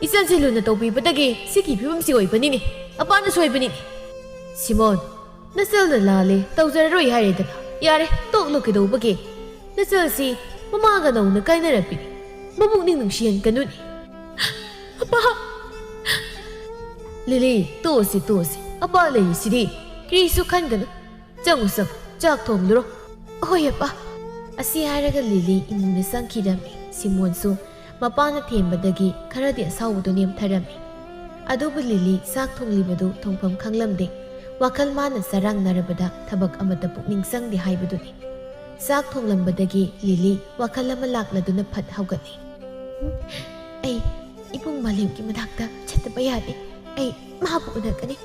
ꯏꯆꯟꯁꯤ ꯂꯨꯅ ꯇꯧꯕꯤꯕꯗꯒꯤ ꯁꯤꯒꯤ ꯐꯤꯕꯝꯁꯤ ꯑꯣꯏꯕꯅꯤꯅꯦ ꯑꯄꯥꯅ ꯁꯣꯏꯕꯅꯤꯅꯦ ꯁꯤꯃꯣꯟ ꯅꯆꯜꯅ ꯂꯥꯜꯂꯦ ꯇꯧꯖꯔꯔꯣꯏ ꯍꯥꯏꯔꯦꯗꯅ ꯌꯥꯔꯦ ꯇꯣꯛꯂꯣ ꯀꯩꯗꯧꯕꯒꯦ ꯅꯆꯜꯁꯤ ꯃꯃꯥꯒ ꯅꯧꯅ ꯀꯥꯏꯅꯔꯛꯄꯤꯅꯤ ꯃꯕꯨꯛꯅꯤꯡ ꯅꯨꯡꯁꯤꯍꯟꯒꯅꯨꯅꯦ ꯑꯄꯥ ꯂꯤꯂꯤ ꯇꯣꯛꯑꯁꯤ ꯑꯄꯥ ꯂꯩꯔꯤꯁꯤꯗꯤ ꯀꯔꯤꯁꯨ ꯈꯟꯒꯅꯨ ꯆꯪꯉꯨ ꯆꯥꯛ ꯊꯣꯡꯂꯨꯔꯣ ꯍꯣꯏ ꯑꯄꯥ ꯑꯁꯤ ꯍꯥꯏꯔꯒ ꯂꯤꯂꯤ ꯏꯃꯨꯡꯗ ꯆꯪꯈꯤꯔꯝꯃꯤ ꯁꯤꯃꯣꯟꯁꯨ ꯃꯄꯥꯅ ꯊꯦꯝꯕꯗꯒꯤ ꯈꯔꯗꯤ ꯑꯁꯥꯎꯕꯗꯨ ꯅꯦꯝꯊꯔꯝꯃꯤ ꯑꯗꯨꯕꯨ ꯂꯤꯂꯤ ꯆꯥꯛ ꯊꯣꯡꯂꯤꯕꯗꯨ ꯊꯣꯡꯐꯝ ꯈꯪꯂꯝꯗꯦ ꯋꯥꯈꯜ ꯃꯥꯅ ꯆꯔꯥꯡꯅꯔꯕꯗ ꯊꯕꯛ ꯑꯃꯠꯇ ꯄꯨꯛꯅꯤꯡ ꯆꯪꯗꯦ ꯍꯥꯏꯕꯗꯨꯅꯤ ꯆꯥꯛ ꯊꯣꯡꯂꯝꯕꯗꯒꯤ ꯂꯤꯂꯤ ꯋꯥꯈꯜ ꯑꯃ ꯂꯥꯛꯂꯗꯨꯅ ꯐꯠ ꯍꯧꯒꯠꯂꯤ ꯑꯩ ꯏꯕꯨꯡ ꯃꯥꯂꯦꯝꯒꯤ ꯃꯅꯥꯛꯇ ꯆꯠꯇꯕ ꯌꯥꯗꯦ ꯑꯩ ꯃꯥꯕꯨ ꯎꯅꯒꯅꯤ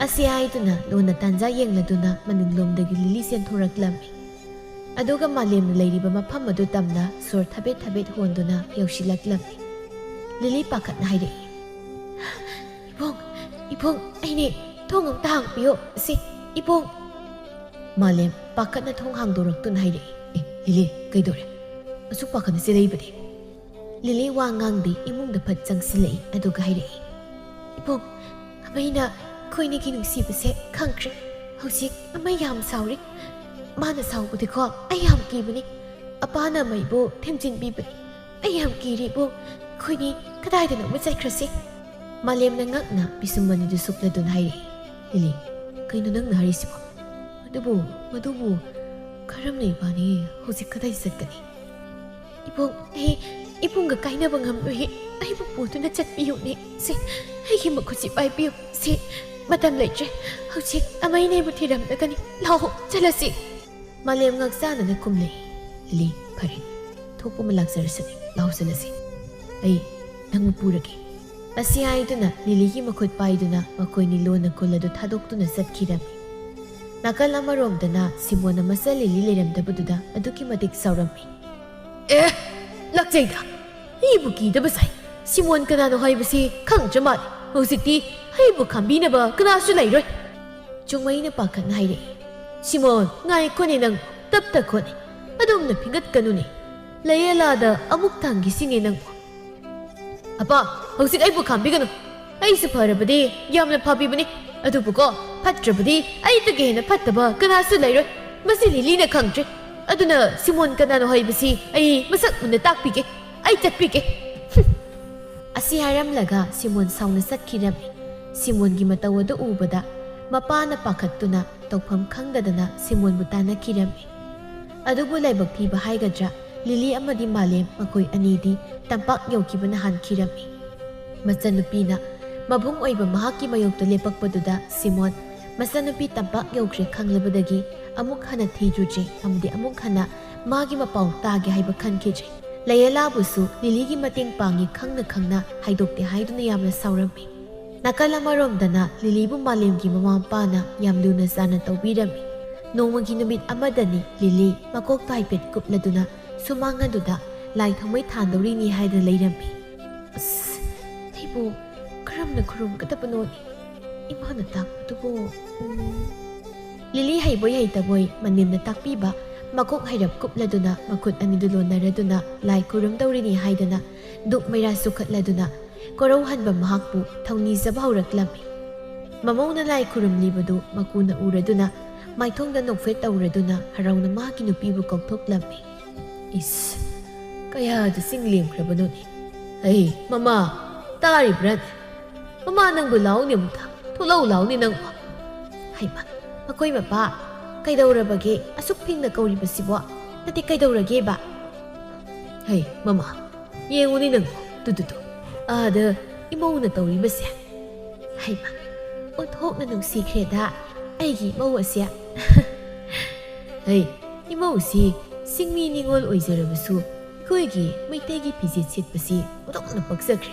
ꯑꯁꯤ ꯍꯥꯏꯗꯨꯅ ꯂꯣꯟꯅ ꯇꯥꯟꯖꯥ ꯌꯦꯡꯂꯗꯨꯅ ꯃꯅꯤꯡꯂꯣꯝꯗꯒꯤ ꯂꯤꯂꯤ ꯆꯦꯟꯊꯣꯔꯛꯂꯝꯃꯤ ꯑꯗꯨꯒ ꯃꯥꯂꯦꯝꯅ ꯂꯩꯔꯤꯕ ꯃꯐꯝ ꯑꯗꯨ ꯇꯝꯅ ꯁꯣꯔ ꯊꯕꯦꯠ ꯍꯣꯟꯗꯨꯅ ꯌꯧꯁꯤꯜꯂꯛꯂꯝꯃꯤ ꯂꯤꯂꯤ ꯄꯥꯈꯠꯅ ꯍꯥꯏꯔꯛꯏ ꯏꯕꯨꯡ ꯑꯩꯅꯦ ꯊꯣꯡ ꯑꯝꯇ ꯍꯥꯡꯕꯤꯌꯣ ꯏꯕꯨꯡ ꯃꯥꯂꯦꯝ ꯄꯥꯈꯠꯅ ꯊꯣꯡ ꯍꯥꯡꯗꯣꯔꯛꯇꯨꯅ ꯍꯥꯏꯔꯛꯏ ꯂꯤꯂꯤ ꯀꯩꯗꯧꯔꯦ ꯑꯁꯨꯛ ꯄꯥꯈꯠꯅ ꯆꯦꯜꯂꯛꯏꯕꯗꯤ ꯂꯤꯂꯤ ꯋꯥ ꯉꯥꯡꯗꯦ ꯏꯃꯨꯡꯗ ꯐꯠ ꯆꯪꯁꯤꯜꯂꯛꯏ ꯑꯗꯨꯒ ꯍꯥꯏꯔꯛꯏ ꯏꯕꯨꯡ ꯑꯃꯩꯅ ꯑꯩꯈꯣꯏꯅꯤꯒꯤ ꯅꯨꯡꯁꯤꯕꯁꯦ ꯈꯪꯈ꯭ꯔꯦ ꯍꯧꯖꯤꯛ ꯑꯃꯩ ꯌꯥꯝ ꯁꯥꯎꯔꯤ ꯃꯥꯅ ꯁꯥꯎꯕꯗꯤꯀꯣ ꯑꯩ ꯌꯥꯝ ꯀꯤꯕꯅꯤ ꯑꯄꯥꯅ ꯑꯃꯩꯕꯨ ꯊꯦꯝꯖꯤꯟꯕꯤꯕꯅꯤ ꯑꯩ ꯌꯥꯝ ꯀꯤꯔꯤ ꯏꯕꯨꯡ ꯑꯩꯈꯣꯏꯅꯤ ꯀꯗꯥꯏꯗꯅꯣꯃ ꯆꯠꯈ꯭ꯔꯁꯤ ꯃꯥꯂꯦꯝꯅ ꯉꯛꯅ ꯄꯤꯁꯨꯝ ꯑꯅꯤꯗꯨ ꯁꯨꯞꯂꯗꯨꯅ ꯍꯥꯏꯔꯛꯏ ꯂꯤꯂꯤ ꯀꯩꯅꯣ ꯅꯪꯅ ꯍꯥꯏꯔꯤꯁꯤꯕꯣ ꯃꯗꯨꯕꯨ ꯀꯔꯝꯅ ꯏꯕꯥꯅꯤ ꯍꯧꯖꯤꯛ ꯀꯗꯥꯏ ꯆꯠꯀꯅꯤ ꯏꯕꯨꯡ ꯑꯩ ꯏꯕꯨꯡꯒ ꯀꯥꯏꯅꯕ ꯉꯝꯂꯣꯏ ꯑꯩꯕꯨ ꯄꯨꯗꯨꯅ ꯆꯠꯄꯤꯌꯨꯅꯦ ꯑꯩꯒꯤ ꯃꯈꯨꯠꯁꯤ ꯄꯥꯏꯕꯤꯌꯨ ꯃꯇꯝ ꯂꯩꯇ꯭ꯔꯦ ꯍꯧꯖꯤꯛ ꯑꯃꯩꯅꯦꯕꯨ ꯊꯤꯔꯝꯂꯒꯅꯤ ꯂꯥꯛꯑꯣ ꯆꯠꯂꯁꯤ ꯃꯥꯂꯦꯝ ꯉꯛꯆꯥꯅꯅ ꯈꯨꯝꯂꯛꯏ ꯂꯤꯂꯤ ꯐꯔꯦ ꯊꯣꯛꯄ ꯑꯃ ꯂꯥꯛꯆꯔꯁꯅꯤ ꯂꯥꯛꯑꯣ ꯆꯠꯂꯁꯤ ꯑꯩ ꯅꯪꯕꯨ ꯄꯨꯔꯒꯦ ꯑꯁꯤ ꯍꯥꯏꯗꯨꯅ ꯂꯤꯂꯤꯒꯤ ꯃꯈꯨꯠ ꯄꯥꯏꯗꯨꯅ ꯃꯈꯣꯏꯅꯤ ꯂꯣꯟꯅ ꯀꯨꯜ ꯑꯗꯨ ꯊꯥꯗꯣꯛꯇꯨꯅ ꯆꯠꯈꯤꯔꯝꯃꯤ ꯅꯥꯀꯜ ꯑꯃꯔꯣꯝꯗꯅ ꯁꯤꯃꯣꯟ ꯃꯆꯜ ꯂꯤꯂꯤ ꯂꯩꯔꯝꯗꯕꯗꯨꯗ ꯑꯗꯨꯛꯀꯤ ꯃꯇꯤꯛ ꯁꯥꯎꯔꯝꯃꯤ ꯂꯥꯛꯆꯩꯗ ꯑꯩꯕꯨ ꯀꯤꯗꯕ ꯁꯥꯏ ꯁꯤꯃꯣꯟ ꯀꯅꯥꯅꯣ ꯍꯥꯏꯕꯁꯤ ꯈꯪꯗ꯭ꯔ ꯃꯥꯜꯂꯦ ꯍꯧꯖꯤꯛꯇꯤ ꯑꯩꯕꯨ ꯈꯥꯝꯕꯤꯅꯕ ꯀꯅꯥꯁꯨ ꯂꯩꯔꯣꯏ ꯆꯨꯡꯃꯩꯅ ꯄꯥꯈꯠꯅ ꯍꯥꯏꯔꯛꯏ ꯁꯤꯃꯣꯟ ꯉꯥꯏꯈꯣꯅꯦ ꯅꯪ ꯇꯞꯇ ꯈꯣꯠꯅꯦ ꯑꯗꯣꯝꯅ ꯐꯤꯡꯒꯠꯀꯅꯨꯅꯦ ꯂꯩꯌꯦꯂꯥꯗ ꯑꯃꯨꯛ ꯊꯥꯡꯈꯤꯁꯤꯅꯦ ꯅꯪꯕꯨ ꯑꯄꯥ ꯍꯧꯖꯤꯛ ꯑꯩꯕꯨ ꯈꯥꯝꯕꯤꯒꯅꯨ ꯑꯩꯁꯨ ꯐꯔꯕꯗꯤ ꯌꯥꯝꯅ ꯐꯕꯤꯕꯅꯤ ꯑꯗꯨꯕꯨꯀꯣ ꯐꯠꯇ꯭ꯔꯕꯗꯤ ꯑꯩꯗꯒꯤ ꯍꯦꯟꯅ ꯐꯠꯇꯕ ꯀꯅꯥꯁꯨ ꯂꯩꯔꯣꯏ ꯃꯁꯤ ꯂꯤꯂꯤꯅ ꯈꯪꯗ꯭ꯔꯦ ꯑꯗꯨꯅ ꯁꯤꯃꯣꯟ ꯀꯅꯥꯅꯣ ꯍꯥꯏꯕꯁꯤ ꯑꯩ ꯃꯁꯛ ꯃꯨꯟꯅ ꯇꯥꯛꯄꯤꯒꯦ ꯑꯩ ꯆꯠꯄꯤꯒꯦ ꯑꯁꯤ ꯍꯥꯏꯔꯝꯂꯒ ꯁꯤꯃꯣꯟ ꯁꯥꯎꯅ ꯆꯠꯈꯤꯔꯝꯃꯤ ꯁꯤꯃꯣꯟꯒꯤ ꯃꯇꯧ ꯑꯗꯨ ꯎꯕꯗ ꯃꯄꯥꯅ ꯄꯥꯈꯠꯇꯨꯅ ꯇꯧꯐꯝ ꯈꯪꯗꯗꯅ ꯁꯤꯃꯣꯟꯕꯨ ꯇꯥꯟꯅꯈꯤꯔꯝꯃꯤ ꯑꯗꯨꯕꯨ ꯂꯥꯏꯕꯛ ꯊꯤꯕ ꯍꯥꯏꯒꯗ꯭ꯔꯥ ꯂꯤꯂꯤ ꯑꯃꯗꯤ ꯃꯥꯂꯦꯝ ꯃꯈꯣꯏ ꯑꯅꯤꯗꯤ ꯇꯝꯄꯥꯛ ꯌꯧꯈꯤꯕꯅ ꯍꯥꯟꯈꯤꯔꯝꯃꯤ ꯃꯆꯟꯅꯨꯄꯤꯅ ꯃꯕꯨꯡ ꯑꯣꯏꯕ ꯃꯍꯥꯛꯀꯤ ꯃꯥꯌꯣꯛꯇ ꯂꯦꯞꯄꯛꯄꯗꯨꯗ ꯁꯤꯃꯣꯟ ꯃꯆꯥꯅꯨꯄꯤ ꯇꯝꯄꯥꯛ ꯌꯧꯈ꯭ꯔꯦ ꯈꯪꯂꯕꯗꯒꯤ ꯑꯃꯨꯛ ꯍꯟꯅ ꯊꯤꯖꯨꯗ꯭ꯔꯤ ꯑꯃꯗꯤ ꯑꯃꯨꯛ ꯍꯟꯅ ꯃꯥꯒꯤ ꯃꯄꯥꯎ ꯇꯥꯒꯦ ꯍꯥꯏꯕ ꯈꯟꯈꯤꯗ꯭ꯔꯤ꯫ ꯂꯩꯌꯂꯥꯕꯨꯁꯨ ꯂꯤꯂꯤꯒꯤ ꯃꯇꯦꯡ ꯄꯥꯡꯉꯤ ꯈꯪꯅ ꯈꯪꯅ ꯍꯥꯏꯗꯣꯛꯇꯦ ꯍꯥꯏꯗꯨꯅ ꯌꯥꯝꯅ ꯁꯥꯎꯔꯝꯃꯤ꯫ ꯅꯥꯀꯜ ꯑꯃꯔꯣꯝꯗꯅ ꯂꯤꯂꯤꯕꯨ ꯃꯥꯂꯦꯝꯒꯤ ꯃꯃꯥ ꯃꯄꯥꯅ ꯌꯥꯝ ꯂꯨꯅ ꯆꯥꯅ ꯇꯧꯕꯤꯔꯝꯃꯤ꯫ ꯅꯣꯡꯃꯒꯤ ꯅꯨꯃꯤꯠ ꯑꯃꯗꯅꯤ ꯂꯤꯂꯤ ꯃꯀꯣꯛꯇ ꯍꯥꯏꯐꯦꯠ ꯀꯨꯞꯂꯗꯨꯅ ꯁꯨꯃꯥꯡ ꯑꯗꯨꯗ ꯂꯥꯏ ꯊꯥꯎꯃꯩ ꯊꯥꯟꯗꯧꯔꯤꯅꯤ ꯍꯥꯏꯗꯨꯅ ꯂꯩꯔꯝꯃꯤ꯫ ꯑꯁ ꯑꯩꯕꯨ ꯀꯔꯝꯅ ꯈꯨꯔꯨꯝꯒꯗꯕꯅꯣꯅꯤ ꯏꯃꯥꯅ ꯇꯥꯛꯄꯗꯨꯕꯨ ꯂꯤꯂꯤ ꯍꯩꯕꯣꯏ ꯍꯩꯇꯕꯣꯏ ꯃꯅꯦꯝꯅ ꯇꯥꯛꯄꯤꯕ ꯃꯀꯣꯛ ꯍꯩꯔꯞ ꯀꯨꯞꯂꯗꯨꯅ ꯃꯈꯨꯠ ꯑꯅꯤꯗꯨ ꯂꯣꯟꯅꯔꯗꯨꯅ ꯂꯥꯏ ꯈꯨꯔꯨꯝꯗꯧꯔꯤꯅꯤ ꯍꯥꯏꯗꯅ ꯗꯨꯛ ꯃꯩꯔꯥ ꯁꯨꯈꯠꯂꯗꯨꯅ ꯀꯣꯔꯧꯍꯟꯕ ꯃꯍꯥꯛꯄꯨ ꯊꯧꯅꯤꯖꯕ ꯍꯧꯔꯛꯂꯝꯃꯤ꯫ ꯃꯃꯧꯅ ꯂꯥꯏ ꯈꯨꯔꯨꯝꯂꯤꯕꯗꯨ ꯃꯀꯨꯅ ꯎꯔꯗꯨꯅ ꯃꯥꯏꯊꯣꯡꯗ ꯅꯣꯛꯐꯦꯠ ꯇꯧꯔꯗꯨꯅ ꯍꯔꯥꯎꯅ ꯃꯍꯥꯛꯀꯤ ꯅꯨꯄꯤꯕꯨ ꯀꯧꯊꯣꯛꯂꯝꯃꯤ꯫ ꯏꯁ ꯀꯌꯥꯗ ꯆꯤꯡꯂꯦꯝꯈ꯭ꯔꯕꯅꯣꯅꯦ꯫ ꯍꯩ ꯃꯃꯥ ꯇꯥꯔꯤꯕ꯭ꯔꯥꯅꯦ? ꯃꯃꯥ ꯅꯪꯕꯨ ꯂꯥꯎꯅꯦ ꯑꯃꯨꯛꯇ ꯊꯣꯛꯂꯛꯎ ꯂꯥꯎꯅꯦ ꯅꯪꯕꯨ꯫ ꯍꯩꯃ ꯃꯈꯣꯏ ꯃꯄꯥ ꯀꯩꯗꯧꯔꯕꯒꯦ ꯑꯁꯨꯛ ꯐꯤꯡꯅ ꯀꯧꯔꯤꯕꯁꯤꯕꯣ? ꯅꯠꯇꯦ ꯀꯩꯗꯧꯔꯒꯦꯕ? ꯍꯩ ꯃꯃꯥ ꯌꯦꯡꯉꯨꯅꯦ ꯅꯪꯕꯨ ꯇꯨ ꯑꯥꯗ ꯏꯃꯧꯅ ꯇꯧꯔꯤꯕꯁꯦ꯫ ꯍꯩꯃ ꯑꯣꯟꯊꯣꯛꯅ ꯅꯨꯡꯁꯤꯈ꯭ꯔꯦꯗ ꯑꯩꯒꯤ ꯏꯃꯧ ꯑꯁꯦ꯫ ꯍꯩ ꯏꯃꯧꯁꯤ ꯆꯤꯡꯃꯤ ꯅꯤꯉꯣꯜ ꯑꯣꯏꯖꯔꯕꯁꯨ ꯑꯩꯈꯣꯏꯒꯤ ꯃꯩꯇꯩꯒꯤ ꯐꯤꯖꯦꯠ ꯁꯦꯠꯄꯁꯤ ꯑꯣꯟꯊꯣꯛꯅ ꯄꯛꯆꯈ꯭ꯔꯦ꯫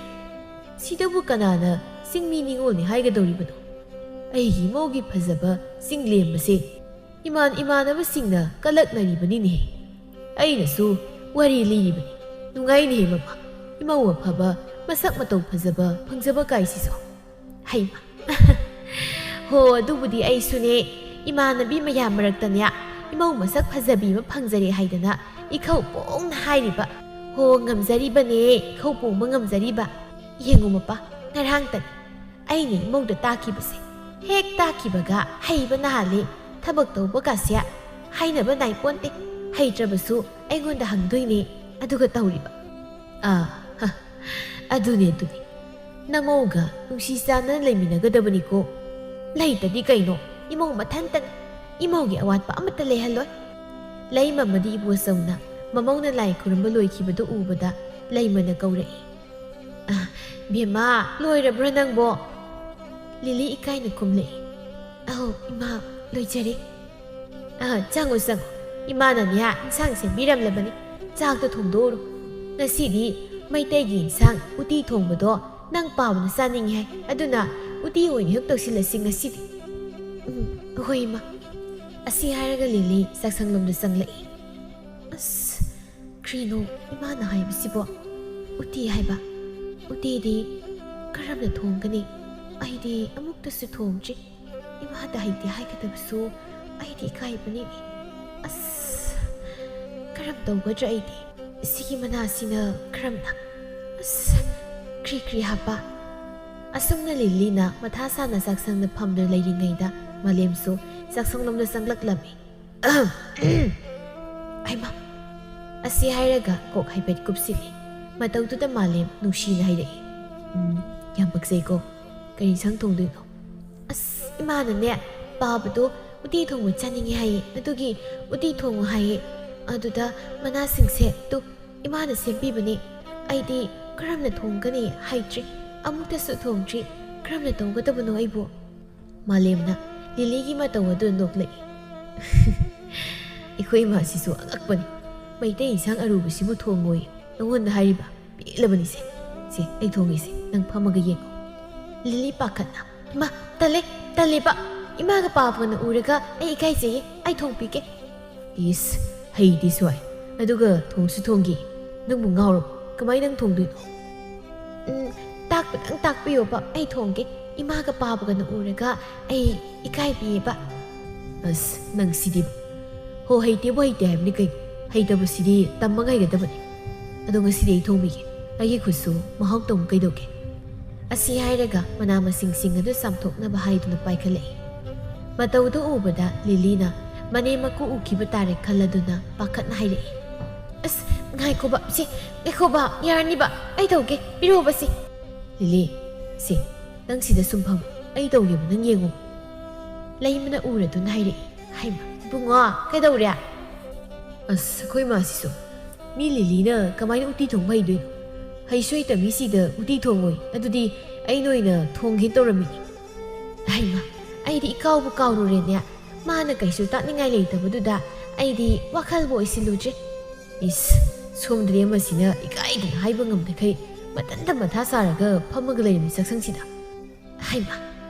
ꯁꯤꯗꯕꯨ ꯀꯅꯥꯅ ꯆꯤꯡꯃꯤ ꯅꯤꯉꯣꯜꯅꯤ ꯍꯥꯏꯒꯗꯧꯔꯤꯕꯅꯣ? ꯑꯩꯒꯤ ꯏꯃꯧꯒꯤ ꯐꯖꯕ ꯆꯤꯡꯂꯦꯝꯕꯁꯦ ꯏꯃꯥꯟꯅꯕꯁꯤꯡꯅ ꯀꯂꯛꯅꯔꯤꯕꯅꯤꯅꯦꯍꯦ꯫ ꯑꯩꯅꯁꯨ ꯋꯥꯔꯤ ꯂꯤꯔꯤꯕꯅꯤ꯫ ꯅꯨꯡꯉꯥꯏꯅꯦꯍꯦ ꯃꯃꯥ ꯏꯃꯧ ꯑꯐꯕ ꯃꯁꯛ ꯃꯇꯧ ꯐꯖꯕ ꯐꯪꯖꯕ ꯀꯥꯏꯁꯤꯁꯨ꯫ ꯍꯩꯃ ꯍꯣ ꯑꯗꯨꯕꯨꯗꯤ ꯑꯩꯁꯨꯅꯦ ꯏꯃꯥꯟꯅꯕꯤ ꯃꯌꯥꯝ ꯃꯔꯛꯇꯅꯦ ꯏꯃꯧ ꯃꯁꯛ ꯐꯖꯕꯤ ꯑꯃ ꯐꯪꯖꯔꯦ ꯍꯥꯏꯗꯅ ꯏꯈꯧ ꯄꯣꯡꯅ ꯍꯥꯏꯔꯤꯕ꯫ ꯍꯣ ꯉꯝꯖꯔꯤꯕꯅꯦ ꯏꯈꯧ ꯄꯣꯡꯕ ꯉꯝꯖꯔꯤꯕ꯫ ꯌꯦꯡꯉꯨ ꯃꯄꯥ ꯉꯔꯥꯡꯇꯅꯤ ꯑꯩꯅ ꯏꯃꯧꯗ ꯇꯥꯛꯈꯤꯕꯁꯦ ꯍꯦꯛ ꯇꯥꯛꯈꯤꯕꯒ ꯍꯩꯕ ꯅꯥꯍꯜꯂꯤ ꯊꯕꯛ ꯇꯧꯕꯒꯁꯦ ꯍꯥꯏꯅꯕ ꯅꯥꯏꯄꯣꯟꯇꯦ꯫ ꯍꯩꯇ꯭ꯔꯕꯁꯨ ꯑꯩꯉꯣꯟꯗ ꯍꯪꯗꯣꯏꯅꯦ ꯑꯗꯨꯒ ꯇꯧꯔꯤꯕ꯫ ꯑꯗꯨꯅꯦ ꯅꯃꯧꯒ ꯅꯨꯡꯁꯤ ꯆꯥꯟꯅꯅ ꯂꯩꯃꯤꯟꯅꯒꯗꯕꯅꯤꯀꯣ꯫ ꯂꯩꯇꯗꯤ ꯀꯩꯅꯣ ꯏꯃꯧ ꯃꯊꯟꯇꯅꯤ ꯏꯃꯧꯒꯤ ꯑꯋꯥꯠꯄ ꯑꯃꯠꯇ ꯂꯩꯍꯜꯂꯣꯏ꯫ ꯂꯩꯃꯃꯗꯤ ꯏꯕꯣꯆꯧꯅ ꯃꯃꯧꯅ ꯂꯥꯏ ꯈꯨꯔꯨꯝꯕ ꯂꯣꯏꯈꯤꯕꯗꯨ ꯎꯕꯗ ꯂꯩꯃꯅ ꯀꯧꯔꯛꯏ꯫ ꯕꯦꯝꯃ ꯂꯣꯏꯔꯕ꯭ꯔꯥ ꯅꯪꯕꯣ? ꯂꯤꯂꯤ ꯏꯀꯥꯏꯅ ꯈꯨꯝꯂꯛꯏ꯫ ꯑꯧ ꯏꯃꯥ ꯂꯣꯏꯖꯔꯦ꯫ ꯆꯪꯉꯨ ꯏꯃꯥꯅꯅꯦ ꯏꯟꯁꯥꯡ ꯁꯦꯝꯕꯤꯔꯝꯂꯕꯅꯤ ꯆꯥꯛꯇ ꯊꯣꯡꯗꯣꯛꯎꯔꯣ꯫ ꯉꯁꯤꯗꯤ ꯃꯩꯇꯩꯒꯤ ꯏꯟꯁꯥꯡ ꯎꯇꯤ ꯊꯣꯡꯕꯗꯣ ꯅꯪ ꯄꯥꯕꯅ ꯆꯥꯅꯤꯡꯉꯤ ꯍꯥꯏ ꯑꯗꯨꯅ ꯎꯇꯤ ꯑꯣꯏꯅ ꯍꯦꯛ ꯇꯧꯁꯤꯜꯂꯁꯤ ꯉꯁꯤꯗꯤ꯫ ꯍꯣꯏ ꯏꯃꯥ꯫ ꯑꯁꯤ ꯍꯥꯏꯔꯒ ꯂꯤꯂꯤ ꯆꯥꯛꯁꯪꯂꯣꯝꯗ ꯆꯪꯂꯛꯏ꯫ ꯑꯁ ꯀ꯭ꯔꯤꯅꯣ ꯏꯃꯥꯅ ꯍꯥꯏꯕꯁꯤꯕꯣ? ꯎꯇꯤ ꯍꯥꯏꯕ? ꯎꯇꯤꯗꯤ ꯀꯔꯝꯅ ꯊꯣꯡꯒꯅꯤ? ꯑꯩꯗꯤ ꯑꯃꯨꯛꯇꯁꯨ ꯊꯣꯡꯗ꯭ꯔꯤ꯫ ꯏꯃꯥꯗ ꯍꯩꯇꯦ ꯍꯥꯏꯒꯗꯕꯁꯨ ꯑꯩꯗꯤ ꯏꯀꯥꯏꯕꯅꯤꯅꯦ꯫ ꯑꯁ ꯀꯔꯝ ꯇꯧꯒꯗ꯭ꯔꯥ ꯑꯩꯗꯤ? ꯁꯤꯒꯤ ꯃꯅꯥꯁꯤꯅ ꯀꯔꯝꯅ? ꯑꯁ ꯀ꯭ꯔꯤ ꯍꯥꯞꯄ? ꯑꯁꯨꯝꯅ ꯂꯤꯂꯤꯅ ꯃꯊꯥ ꯁꯥꯅ ꯆꯥꯛꯁꯪꯗ ꯐꯝꯗꯨꯅ ꯂꯩꯔꯤꯉꯩꯗ ꯃꯥꯂꯦꯝꯁꯨ ꯆꯥꯛꯁꯪꯂꯣꯝꯗ ꯆꯪꯂꯛꯂꯝꯃꯤ꯫ ꯍꯩꯃ ꯑꯁꯤ ꯍꯥꯏꯔꯒ ꯀꯣꯛ ꯍꯥꯏꯐꯦꯠ ꯀꯨꯞꯁꯤꯜꯂꯤ꯫ ꯃꯇꯧꯗꯨꯗ ꯃꯥꯂꯦꯝ ꯅꯨꯡꯁꯤꯅ ꯍꯥꯏꯔꯛꯏ꯫ ꯌꯥꯝ ꯄꯛꯆꯩꯀꯣ꯫ ꯀꯔꯤ ꯏꯟꯁꯥꯡ ꯊꯣꯡꯗꯣꯏꯅꯣ? ꯑꯁ ꯏꯃꯥꯅꯅꯦ ꯄꯥꯕꯗꯣ ꯎꯇꯤ ꯊꯣꯡꯕ ꯆꯥꯅꯤꯡꯉꯦ ꯍꯥꯏꯌꯦ ꯑꯗꯨꯒꯤ ꯎꯇꯤ ꯊꯣꯡꯉꯨ ꯍꯥꯏꯌꯦ꯫ ꯑꯗꯨꯗ ꯃꯅꯥꯁꯤꯡꯁꯦ ꯏꯃꯥꯅ ꯁꯦꯝꯕꯤꯕꯅꯦ꯫ ꯑꯩꯗꯤ ꯀꯔꯝꯅ ꯊꯣꯡꯒꯅꯤ ꯍꯩꯇ꯭ꯔꯤ ꯑꯃꯨꯛꯇꯁꯨ ꯊꯣꯡꯗ꯭ꯔꯤ ꯀꯔꯝꯅ ꯇꯧꯒꯗꯕꯅꯣ ꯑꯩꯕꯨ? ꯃꯥꯂꯦꯝꯅ ꯂꯤꯂꯤꯒꯤ ꯃꯇꯧ ꯑꯗꯨ ꯅꯣꯛꯂꯛꯏ꯫ ꯑꯩꯈꯣꯏ ꯏꯃꯥꯁꯤꯁꯨ ꯑꯉꯛꯄꯅꯤ ꯃꯩꯇꯩ ꯏꯟꯁꯥꯡ ꯑꯔꯨꯕꯁꯤꯕꯨ ꯊꯣꯡꯉꯣꯏ ꯅꯉꯣꯟꯗ ꯍꯥꯏꯔꯤꯕ ꯄꯦꯜꯂꯕꯅꯤꯁꯦ꯫ ꯁꯦ ꯑꯩ ꯊꯣꯡꯉꯤꯁꯦ ꯅꯪ ꯐꯝꯃꯒ ꯌꯦꯡꯉꯣ꯫ ꯂꯤꯂꯤ ꯄꯥꯈꯠꯅ ꯏꯃꯥ ꯇꯜꯂꯦꯕ ꯏꯃꯥꯒ ꯄꯥꯕꯒꯅ ꯎꯔꯒ ꯑꯩ ꯏꯀꯥꯏꯖꯩꯌꯦ ꯑꯩ ꯊꯣꯡꯕꯤꯒꯦ꯫ ꯏꯁ ꯍꯩꯗꯤ ꯁ꯭ꯋꯥꯏ ꯑꯗꯨꯒ ꯊꯣꯡꯁꯨ ꯊꯣꯡꯒꯦ ꯅꯪꯕꯨ ꯉꯥꯎꯔꯕꯣ? ꯀꯃꯥꯏꯅ ꯅꯪ ꯊꯣꯡꯗꯣꯏꯅꯣ? ꯇꯥꯛꯄꯗꯪ ꯇꯥꯛꯄꯤꯌꯣꯕ ꯑꯩ ꯊꯣꯡꯒꯦ ꯏꯃꯥꯒ ꯄꯥꯕꯒꯅ ꯎꯔꯒ ꯑꯩ ꯏꯀꯥꯏꯕꯤꯌꯦꯕ꯫ ꯑꯁ ꯅꯪ ꯁꯤꯗꯤꯕ ꯍꯣ ꯍꯩꯇꯦꯕꯨ ꯍꯩꯇꯦ ꯍꯥꯏꯕꯅꯤ ꯀꯩꯅꯣ ꯍꯩꯇꯕꯁꯤꯗꯤ ꯇꯝꯃꯒ ꯍꯩꯒꯗꯕꯅꯤ꯫ ꯑꯗꯣ ꯉꯁꯤꯗꯤ ꯑꯩ ꯊꯣꯡꯕꯤꯒꯦ ꯑꯩꯒꯤ ꯈꯨꯠꯁꯨ ꯃꯍꯥꯎ ꯇꯝꯃꯨ ꯀꯩꯗꯧꯒꯦ? ꯑꯁꯤ ꯍꯥꯏꯔꯒ ꯃꯅꯥ ꯃꯁꯤꯡꯁꯤꯡ ꯑꯗꯨ ꯆꯥꯝꯊꯣꯛꯅꯕ ꯍꯥꯏꯗꯨꯅ ꯄꯥꯏꯈꯠꯂꯛꯏ꯫ ꯃꯇꯧꯗꯨ ꯎꯕꯗ ꯂꯤꯂꯤꯅ ꯃꯅꯦꯝ ꯃꯀꯨ ꯎꯈꯤꯕ ꯇꯥꯔꯦ ꯈꯜꯂꯗꯨꯅ ꯄꯥꯈꯠꯅ ꯍꯥꯏꯔꯛꯏ꯫ ꯑꯁ ꯉꯥꯏꯈꯣꯕ ꯌꯥꯔꯅꯤꯕ ꯑꯩ ꯇꯧꯒꯦ ꯄꯤꯔꯛꯑꯣꯕ ꯁꯤ꯫ ꯂꯤꯂꯤ ꯁꯤ ꯅꯪ ꯁꯤꯗ ꯁꯨꯝ ꯐꯝ ꯑꯩ ꯇꯧꯒꯦꯕ ꯅꯪ ꯌꯦꯡꯉꯣ꯫ ꯂꯩꯃꯅ ꯎꯔꯗꯨꯅ ꯍꯥꯏꯔꯛꯏ꯫ ꯍꯩꯃ ꯏꯕꯨꯡꯉꯣ ꯀꯩꯗꯧꯔꯦ? ꯑꯁ ꯑꯩꯈꯣꯏ ꯃꯥꯁꯤꯁꯨ ꯃꯤ ꯂꯤꯂꯤꯅ ꯀꯃꯥꯏꯅ ꯎꯇꯤ ꯊꯣꯡꯕ ꯍꯩꯗꯣꯏꯅꯣ? ꯍꯩꯁꯨ ꯍꯩꯇꯕ ꯃꯤꯁꯤꯗ ꯎꯇꯤ ꯊꯣꯡꯉꯣꯏ ꯑꯗꯨꯗꯤ ꯑꯩ ꯅꯣꯏꯅ ꯊꯣꯡꯒꯦ ꯇꯧꯔꯝꯃꯤꯅꯤ ꯍꯩꯃ ꯑꯩꯗꯤ ꯏꯀꯥꯎꯕꯨ ꯀꯥꯎꯔꯨꯔꯦꯅꯦ ꯃꯥꯅ ꯀꯩꯁꯨ ꯇꯥꯛꯅꯤꯡꯉꯥꯏ ꯂꯩꯇꯕꯗꯨꯗ ꯑꯩꯗꯤ ꯋꯥꯈꯜꯕꯨ ꯑꯣꯏꯁꯤꯜꯂꯨꯗ꯭ꯔꯦ ꯏꯁ ꯁꯣꯝꯗ꯭ꯔꯤ ꯑꯃꯁꯤꯅ ꯏꯀꯥꯏꯗꯅ ꯍꯥꯏꯕ ꯉꯝꯗꯈꯩ ꯃꯊꯟꯇ ꯃꯊꯥ ꯁꯥꯔꯒ ꯐꯝꯃꯒ ꯂꯩꯔꯝꯃꯤ ꯆꯥꯛꯁꯪꯁꯤꯗ ꯍꯩꯃ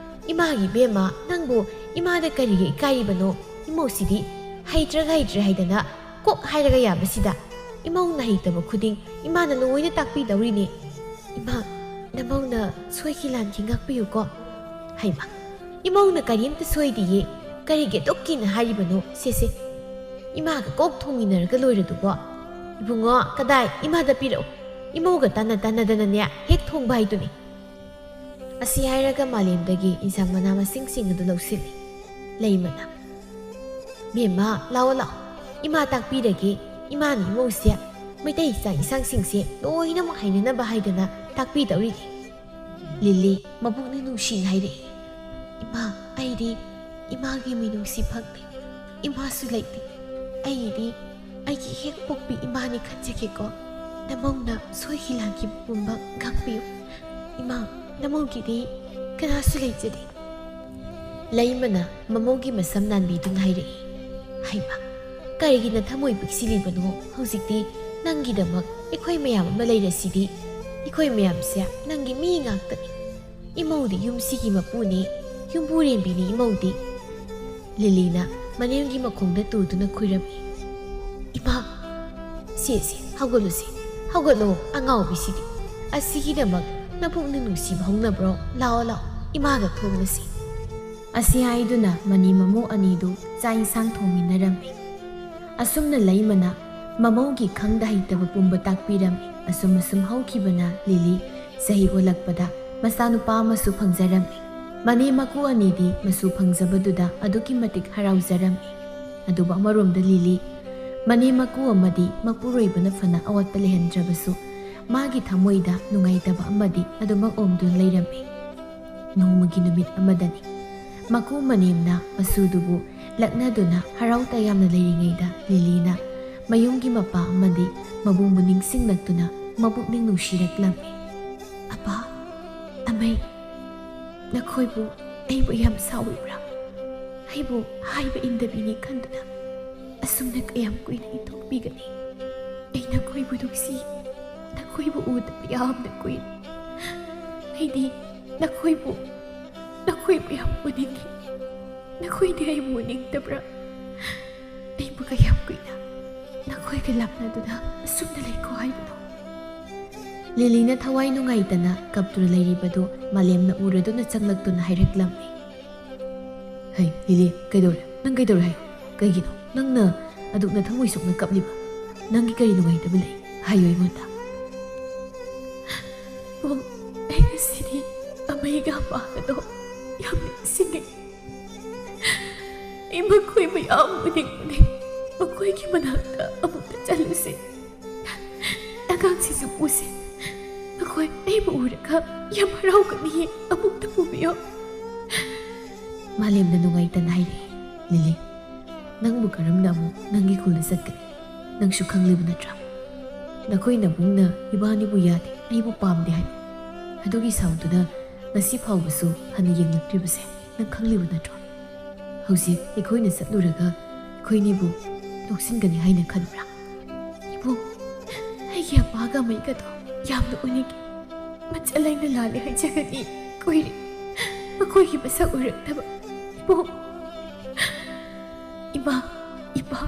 ꯏꯃꯥꯒꯤ ꯕꯦꯝꯃ ꯅꯪꯕꯨ ꯏꯃꯥꯗ ꯀꯔꯤꯒꯤ ꯏꯀꯥꯏꯔꯤꯕꯅꯣ ꯏꯃꯧꯁꯤꯗꯤ ꯍꯩꯇ꯭ꯔꯦ ꯍꯥꯏꯗꯅ ꯀꯣꯛ ꯍꯥꯏꯔꯒ ꯌꯥꯕꯁꯤꯗ ꯏꯃꯧꯅ ꯍꯩꯇꯕ ꯈꯨꯗꯤꯡ ꯏꯃꯥꯅ ꯂꯣꯏꯅ ꯇꯥꯛꯄꯤꯗꯧꯔꯤꯅꯦ ꯏꯃꯥ ꯅꯃꯧꯅ ꯁꯣꯏꯈꯤ ꯂꯥꯟꯈꯤ ꯉꯥꯛꯄꯤꯌꯨꯀꯣ ꯍꯩꯃ ꯏꯃꯧꯅ ꯀꯔꯤꯝꯇ ꯁꯣꯏꯗꯤꯌꯦ ꯀꯔꯤꯒꯤ ꯑꯗꯨꯛꯀꯤꯅ ꯍꯥꯏꯔꯤꯕꯅꯣ ꯁꯦꯁꯦ ꯏꯃꯥꯒ ꯀꯣꯛ ꯊꯣꯡꯃꯤꯟꯅꯔꯒ ꯂꯣꯏꯔꯗꯨꯕꯣ ꯏꯕꯨꯡꯉꯣ ꯀꯗꯥꯏ ꯏꯃꯥꯗ ꯄꯤꯔꯛꯎ ꯏꯃꯧꯒ ꯇꯥꯟꯅꯗꯅꯅꯦ ꯍꯦꯛ ꯊꯣꯡꯕ ꯍꯥꯏꯗꯨꯅꯤ ꯑꯁꯤ ꯍꯥꯏꯔꯒ ꯃꯥꯂꯦꯝꯗꯒꯤ ꯏꯟꯁꯥꯡ ꯃꯅꯥ ꯃꯁꯤꯡꯁꯤꯡ ꯑꯗꯨ ꯂꯧꯁꯤꯜꯂꯤ ꯂꯩꯃꯅ ꯕꯦꯝꯃ ꯂꯥꯛꯑꯣ ꯂꯥꯛꯑꯣ ꯏꯃꯥ ꯇꯥꯛꯄꯤꯔꯒꯦ ꯏꯃꯥꯅ ꯏꯃꯧꯁꯦ ꯃꯩꯇꯩ ꯆꯥꯛ ꯏꯟꯁꯥꯡꯁꯤꯡꯁꯦ ꯂꯣꯏꯅꯃꯛ ꯍꯩꯅꯅꯕ ꯍꯥꯏꯗꯅ ꯇꯥꯛꯄꯤꯗꯧꯔꯤꯅꯤ ꯂꯤꯂꯤ ꯃꯕꯨꯛꯅꯤꯡ ꯅꯨꯡꯁꯤꯅ ꯍꯥꯏꯔꯛꯏ ꯏꯃꯥ ꯑꯩꯗꯤ ꯏꯃꯥꯒꯤ ꯃꯤꯅꯨꯡꯁꯤ ꯐꯪꯗꯦ ꯏꯃꯥꯁꯨ ꯂꯩꯇꯦ ꯑꯩꯒꯤꯗꯤ ꯑꯩꯒꯤ ꯍꯦꯛ ꯄꯣꯛꯄꯤ ꯏꯃꯥꯅꯤ ꯈꯟꯖꯒꯦꯀꯣ ꯅꯃꯧꯅ ꯁꯣꯏꯈꯤ ꯂꯥꯟꯈꯤꯕ ꯄꯨꯝꯕ ꯉꯥꯛꯄꯤꯌꯨ ꯏꯃꯥ ꯅꯃꯧꯒꯤꯗꯤ ꯀꯅꯥꯁꯨ ꯂꯩꯖꯗꯦ ꯂꯩꯃꯅ ꯃꯃꯧꯒꯤ ꯃꯁꯝ ꯅꯥꯟꯕꯤꯗꯨꯅ ꯍꯥꯏꯔꯛꯏ ꯍꯩꯃ ꯀꯔꯤꯒꯤꯅ ꯊꯃꯣꯏ ꯄꯤꯛꯁꯤꯜꯂꯤꯕꯅꯣ ꯍꯧꯖꯤꯛꯇꯤ ꯅꯪꯒꯤꯗꯃꯛ ꯑꯩꯈꯣꯏ ꯃꯌꯥꯝ ꯑꯃ ꯂꯩꯔꯁꯤꯗꯤ ꯑꯩꯈꯣꯏ ꯃꯌꯥꯝꯁꯦ ꯅꯪꯒꯤ ꯃꯤ ꯉꯥꯛꯇꯅꯤ ꯏꯃꯧꯗꯤ ꯌꯨꯝꯁꯤꯒꯤ ꯃꯄꯨꯅꯤ ꯌꯨꯝꯕꯨꯔꯦꯝꯕꯤꯅꯤ ꯏꯃꯧꯗꯤ ꯂꯤꯂꯤꯅ ꯃꯅꯦꯝꯒꯤ ꯃꯈꯣꯡꯗ ꯇꯨꯗꯨꯅ ꯈꯨꯏꯔꯝꯃꯤ ꯏꯃꯥ ꯁꯦ ꯍꯧꯒꯠꯂꯨꯁꯤ ꯍꯧꯒꯠꯂꯣ ꯑꯉꯥꯎꯕꯤꯁꯤꯗꯤ ꯑꯁꯤꯒꯤꯗꯃꯛ ꯅꯄꯨꯛꯅꯤꯡ ꯅꯨꯡꯁꯤꯕ ꯍꯧꯅꯕ꯭ꯔꯣ ꯂꯥꯛꯑꯣ ꯏꯃꯥꯒ ꯊꯣꯡꯂꯁꯤ ꯑꯁꯤ ꯍꯥꯏꯗꯨꯅ ꯃꯅꯤ ꯃꯃꯧ ꯑꯅꯤꯗꯨ ꯆꯥꯛ ꯏꯟꯁꯥꯡ ꯊꯣꯡꯃꯤꯟꯅꯔꯝꯃꯤ ꯑꯁꯨꯝꯅ ꯂꯩꯃꯅ ꯃꯃꯧꯒꯤ ꯈꯪꯗ ꯍꯩꯇꯕ ꯄꯨꯝꯕ ꯇꯥꯛꯄꯤꯔꯝꯃꯤ ꯑꯁꯨꯝ ꯍꯧꯈꯤꯕꯅ ꯂꯤꯂꯤ ꯆꯍꯤ ꯑꯣꯜꯂꯛꯄꯗ ꯃꯆꯥꯅꯨꯄꯥ ꯑꯃꯁꯨ ꯐꯪꯖꯔꯝꯃꯤ ꯃꯅꯦ ꯃꯀꯨ ꯑꯅꯤꯗꯤ ꯃꯁꯨ ꯐꯪꯖꯕꯗꯨꯗ ꯑꯗꯨꯛꯀꯤ ꯃꯇꯤꯛ ꯍꯔꯥꯎꯖꯔꯝꯃꯤ ꯑꯗꯨꯕꯨ ꯑꯃꯔꯣꯝꯗ ꯂꯤꯂꯤ ꯃꯅꯦ ꯃꯀꯨ ꯑꯃꯗꯤ ꯃꯄꯨꯔꯣꯏꯕꯅ ꯐꯅ ꯑꯋꯥꯠꯄ ꯂꯩꯍꯟꯗ꯭ꯔꯕꯁꯨ ꯃꯥꯒꯤ ꯊꯃꯣꯏꯗ ꯅꯨꯡꯉꯥꯏꯇꯕ ꯑꯃꯗꯤ ꯑꯗꯨꯃꯛ ꯑꯣꯝꯗꯨꯅ ꯂꯩꯔꯝꯃꯤ ꯅꯣꯡꯃꯒꯤ ꯅꯨꯃꯤꯠ ꯑꯃꯗꯅꯤ ꯃꯀꯨ ꯃꯅꯦꯝꯅ ꯃꯁꯨꯗꯨꯕꯨ ꯂꯛꯅꯗꯨꯅ ꯍꯔꯥꯎ ꯇꯌꯥꯝꯅ ꯂꯩꯔꯤꯉꯩꯗ ꯂꯤꯂꯤꯅ ꯃꯌꯨꯝꯒꯤ ꯃꯄꯥ ꯑꯃꯗꯤ ꯃꯕꯨꯡꯕꯨ ꯅꯤꯡꯁꯤꯡꯂꯛꯇꯨꯅ ꯃꯕꯨꯛꯅꯤꯡ ꯅꯨꯡꯁꯤꯔꯛꯂꯝꯃꯤ ꯑꯄꯥ ꯑꯃꯩ ꯅꯈꯣꯏꯕꯨ ꯑꯩꯕꯨ ꯌꯥꯝ ꯁꯥꯎꯔꯤꯕ꯭ꯔꯥ ꯑꯩꯕꯨ ꯍꯥꯏꯕ ꯏꯟꯗꯕꯤꯅꯤ ꯈꯟꯗꯨꯅ ꯑꯁꯨꯝꯅ ꯀꯌꯥꯝ ꯀꯨꯏꯅ ꯏꯟꯊꯣꯛꯄꯤꯒꯅꯤ ꯑꯩ ꯅꯈꯣꯏꯕꯨ ꯅꯨꯡꯁꯤ ꯅꯈꯣꯏꯕꯨ ꯎꯗꯕ ꯌꯥꯝꯅ ꯀꯨꯏꯔꯦ ꯑꯩꯗꯤ ꯅꯈꯣꯏꯕꯨ ꯌꯥꯝ ꯎꯅꯤꯡꯉꯤ ꯅꯈꯣꯏꯗꯤ ꯑꯩꯕꯨ ꯎꯅꯤꯡꯗꯕ꯭ꯔꯥ ꯑꯩꯕꯨ ꯀꯌꯥꯝ ꯀꯨꯏꯅ ꯅꯈꯣꯏꯒ ꯂꯥꯞꯅꯗꯨꯅ ꯑꯁꯨꯝꯅ ꯂꯩꯈꯣ ꯍꯥꯏꯕꯅꯣ ꯂꯤꯂꯤꯅ ꯊꯋꯥꯏ ꯅꯨꯡꯉꯥꯏꯇꯅ ꯀꯞꯇꯨꯅ ꯂꯩꯔꯤꯕꯗꯨ ꯃꯥꯂꯦꯝꯅ ꯎꯔꯗꯨꯅ ꯆꯪꯂꯛꯇꯨꯅ ꯍꯥꯏꯔꯛꯂꯝꯃꯤ ꯍꯩ ꯂꯤꯂꯤ ꯀꯩꯗꯧꯔꯦ ꯅꯪ ꯀꯩꯗꯧꯔꯦ ꯍꯥꯏꯌꯣ ꯀꯩꯒꯤꯅꯣ ꯅꯪꯅ ꯑꯗꯨꯛꯅ ꯊꯃꯣꯏ ꯁꯣꯛꯅ ꯀꯞꯂꯤꯕ ꯅꯪꯒꯤ ꯀꯔꯤ ꯅꯨꯡꯉꯥꯏꯇꯕ ꯂꯩ ꯍꯥꯏꯌꯣ ꯑꯩꯉꯣꯟꯗ ꯑꯩ ꯉꯁꯤꯗꯤ ꯑꯃꯩꯒ ꯑꯄꯥꯒꯗꯣ ꯌꯥꯝ ꯅꯤꯡꯁꯤꯡꯉꯦ ꯑꯩ ꯃꯈꯣꯏꯕꯨ ꯌꯥꯝ ꯎꯅꯤꯡꯕꯅꯦ ꯃꯈꯣꯏꯒꯤ ꯃꯅꯥꯛꯇ ꯑꯃꯨꯛꯇ ꯆꯠꯂꯨꯁꯦ ꯑꯉꯥꯡꯁꯤꯡꯁꯨ ꯄꯨꯁꯦ ꯃꯈꯣꯏ ꯑꯩꯕꯨ ꯎꯔꯒ ꯌꯥꯝ ꯍꯔꯥꯎꯒꯅꯤꯌꯦ ꯑꯃꯨꯛꯇ ꯄꯨꯕꯤꯌꯣ ꯃꯥꯂꯦꯝꯅ ꯅꯨꯡꯉꯥꯏꯇꯅ ꯍꯥꯏꯔꯛꯏ ꯂꯤꯂꯤ ꯅꯪꯕꯨ ꯀꯔꯝꯅ ꯑꯃꯨꯛ ꯅꯪꯒꯤ ꯈꯨꯜꯗ ꯆꯠꯀꯅꯤ ꯅꯪꯁꯨ ꯈꯪꯂꯤꯕ ꯅꯠꯇ꯭ꯔꯥ ꯅꯈꯣꯏ ꯅꯕꯨꯡꯅ ꯏꯕꯥꯅꯤꯕꯨ ꯌꯥꯗꯦ ꯑꯩꯕꯨ ꯄꯥꯝꯗꯦ ꯍꯥꯏꯕ ꯑꯗꯨꯒꯤ ꯁꯥꯎꯗꯨꯅ ꯉꯁꯤ ꯐꯥꯎꯕꯁꯨ ꯍꯟꯅ ꯌꯦꯡꯂꯛꯇ꯭ꯔꯤꯕꯁꯦ ꯅꯪ ꯈꯪꯂꯤꯕ ꯅꯠꯇ꯭ꯔꯣ ꯍꯧꯖꯤꯛ ꯑꯩꯈꯣꯏꯅ ꯆꯠꯂꯨꯔꯒ ꯑꯩꯈꯣꯏꯅꯤꯕꯨ ꯂꯧꯁꯤꯟꯒꯅꯤ ꯍꯥꯏꯅ ꯈꯟꯕ꯭ꯔꯥ ꯏꯕꯨꯡ ꯑꯩꯒꯤ ꯑꯄꯥꯒ ꯑꯃꯩꯒꯗꯣ ꯌꯥꯝꯅ ꯎꯅꯤꯡꯉꯤ ꯃꯆꯜ ꯑꯩꯅ ꯂꯥꯜꯂꯦ ꯍꯥꯏꯖꯒꯅꯤ ꯀꯨꯏꯔꯦ ꯃꯈꯣꯏꯒꯤ ꯃꯁꯛ ꯎꯔꯛꯇꯕ ꯏꯕꯨꯡ ꯏꯃꯥ ꯏꯄꯥ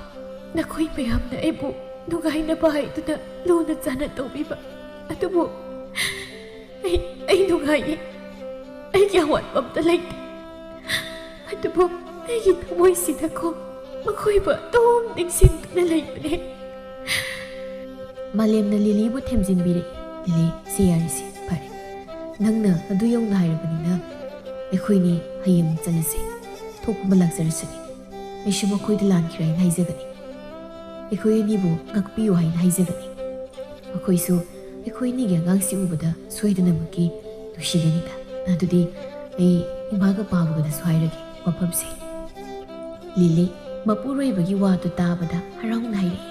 ꯅꯈꯣꯏ ꯃꯌꯥꯝꯅ ꯑꯩꯕꯨ ꯅꯨꯡꯉꯥꯏꯅꯕ ꯍꯥꯏꯗꯨꯅ ꯂꯨꯅ ꯆꯥꯅ ꯇꯧꯕꯤꯕ ꯑꯗꯨꯕꯨ ꯑꯩ ꯅꯨꯡꯉꯥꯏꯌꯦ ꯑꯩꯒꯤ ꯑꯋꯥꯠꯄ ꯑꯝꯇ ꯂꯩꯇꯦ ꯑꯗꯨꯕꯨ ꯑꯩꯒꯤ ꯊꯃꯣꯏꯁꯤꯗꯀꯣ ꯃꯈꯣꯏꯕꯨ ꯑꯗꯨꯝ ꯅꯤꯡꯁꯤꯡꯗꯨꯅ ꯂꯩꯕꯅꯦ ꯃꯥꯂꯦꯝꯅ ꯂꯤꯂꯤꯕꯨ ꯊꯦꯝꯖꯤꯟꯕꯤꯔꯛꯏ ꯂꯤꯂꯤ ꯁꯤ ꯌꯥꯔꯤꯁꯤ ꯐꯔꯦ ꯅꯪꯅ ꯑꯗꯨ ꯌꯧꯅ ꯍꯥꯏꯔꯕꯅꯤꯅ ꯑꯩꯈꯣꯏꯅꯤ ꯍꯌꯦꯡ ꯆꯠꯂꯁꯤ ꯊꯣꯛꯄ ꯂꯥꯛꯆꯔꯁꯅꯤ ꯑꯩꯁꯨ ꯃꯈꯣꯏꯗ ꯂꯥꯟꯈ꯭ꯔꯦ ꯍꯥꯏꯅ ꯍꯥꯏꯖꯒꯅꯤ ꯑꯩꯈꯣꯏ ꯑꯅꯤꯕꯨ ꯉꯥꯛꯄꯤꯌꯨ ꯍꯥꯏꯅ ꯍꯥꯏꯖꯒꯅꯤ ꯃꯈꯣꯏꯁꯨ ꯑꯩꯈꯣꯏꯅꯤꯒꯤ ꯑꯉꯥꯡꯁꯤ ꯎꯕꯗ ꯁꯣꯏꯗꯅꯃꯛꯀꯤ ꯅꯨꯡꯁꯤꯒꯅꯤꯗ ꯑꯗꯨꯗꯤ ꯑꯩ ꯏꯃꯥꯒ ꯄꯥꯕꯒꯗꯁꯨ ꯍꯥꯏꯔꯒꯦ ꯃꯐꯝꯁꯦ ꯂꯤꯂꯤ ꯃꯄꯨꯔꯣꯏꯕꯒꯤ ꯋꯥꯗꯨ ꯇꯥꯕꯗ ꯍꯔꯥꯎꯅ ꯍꯥꯏꯔꯛꯏ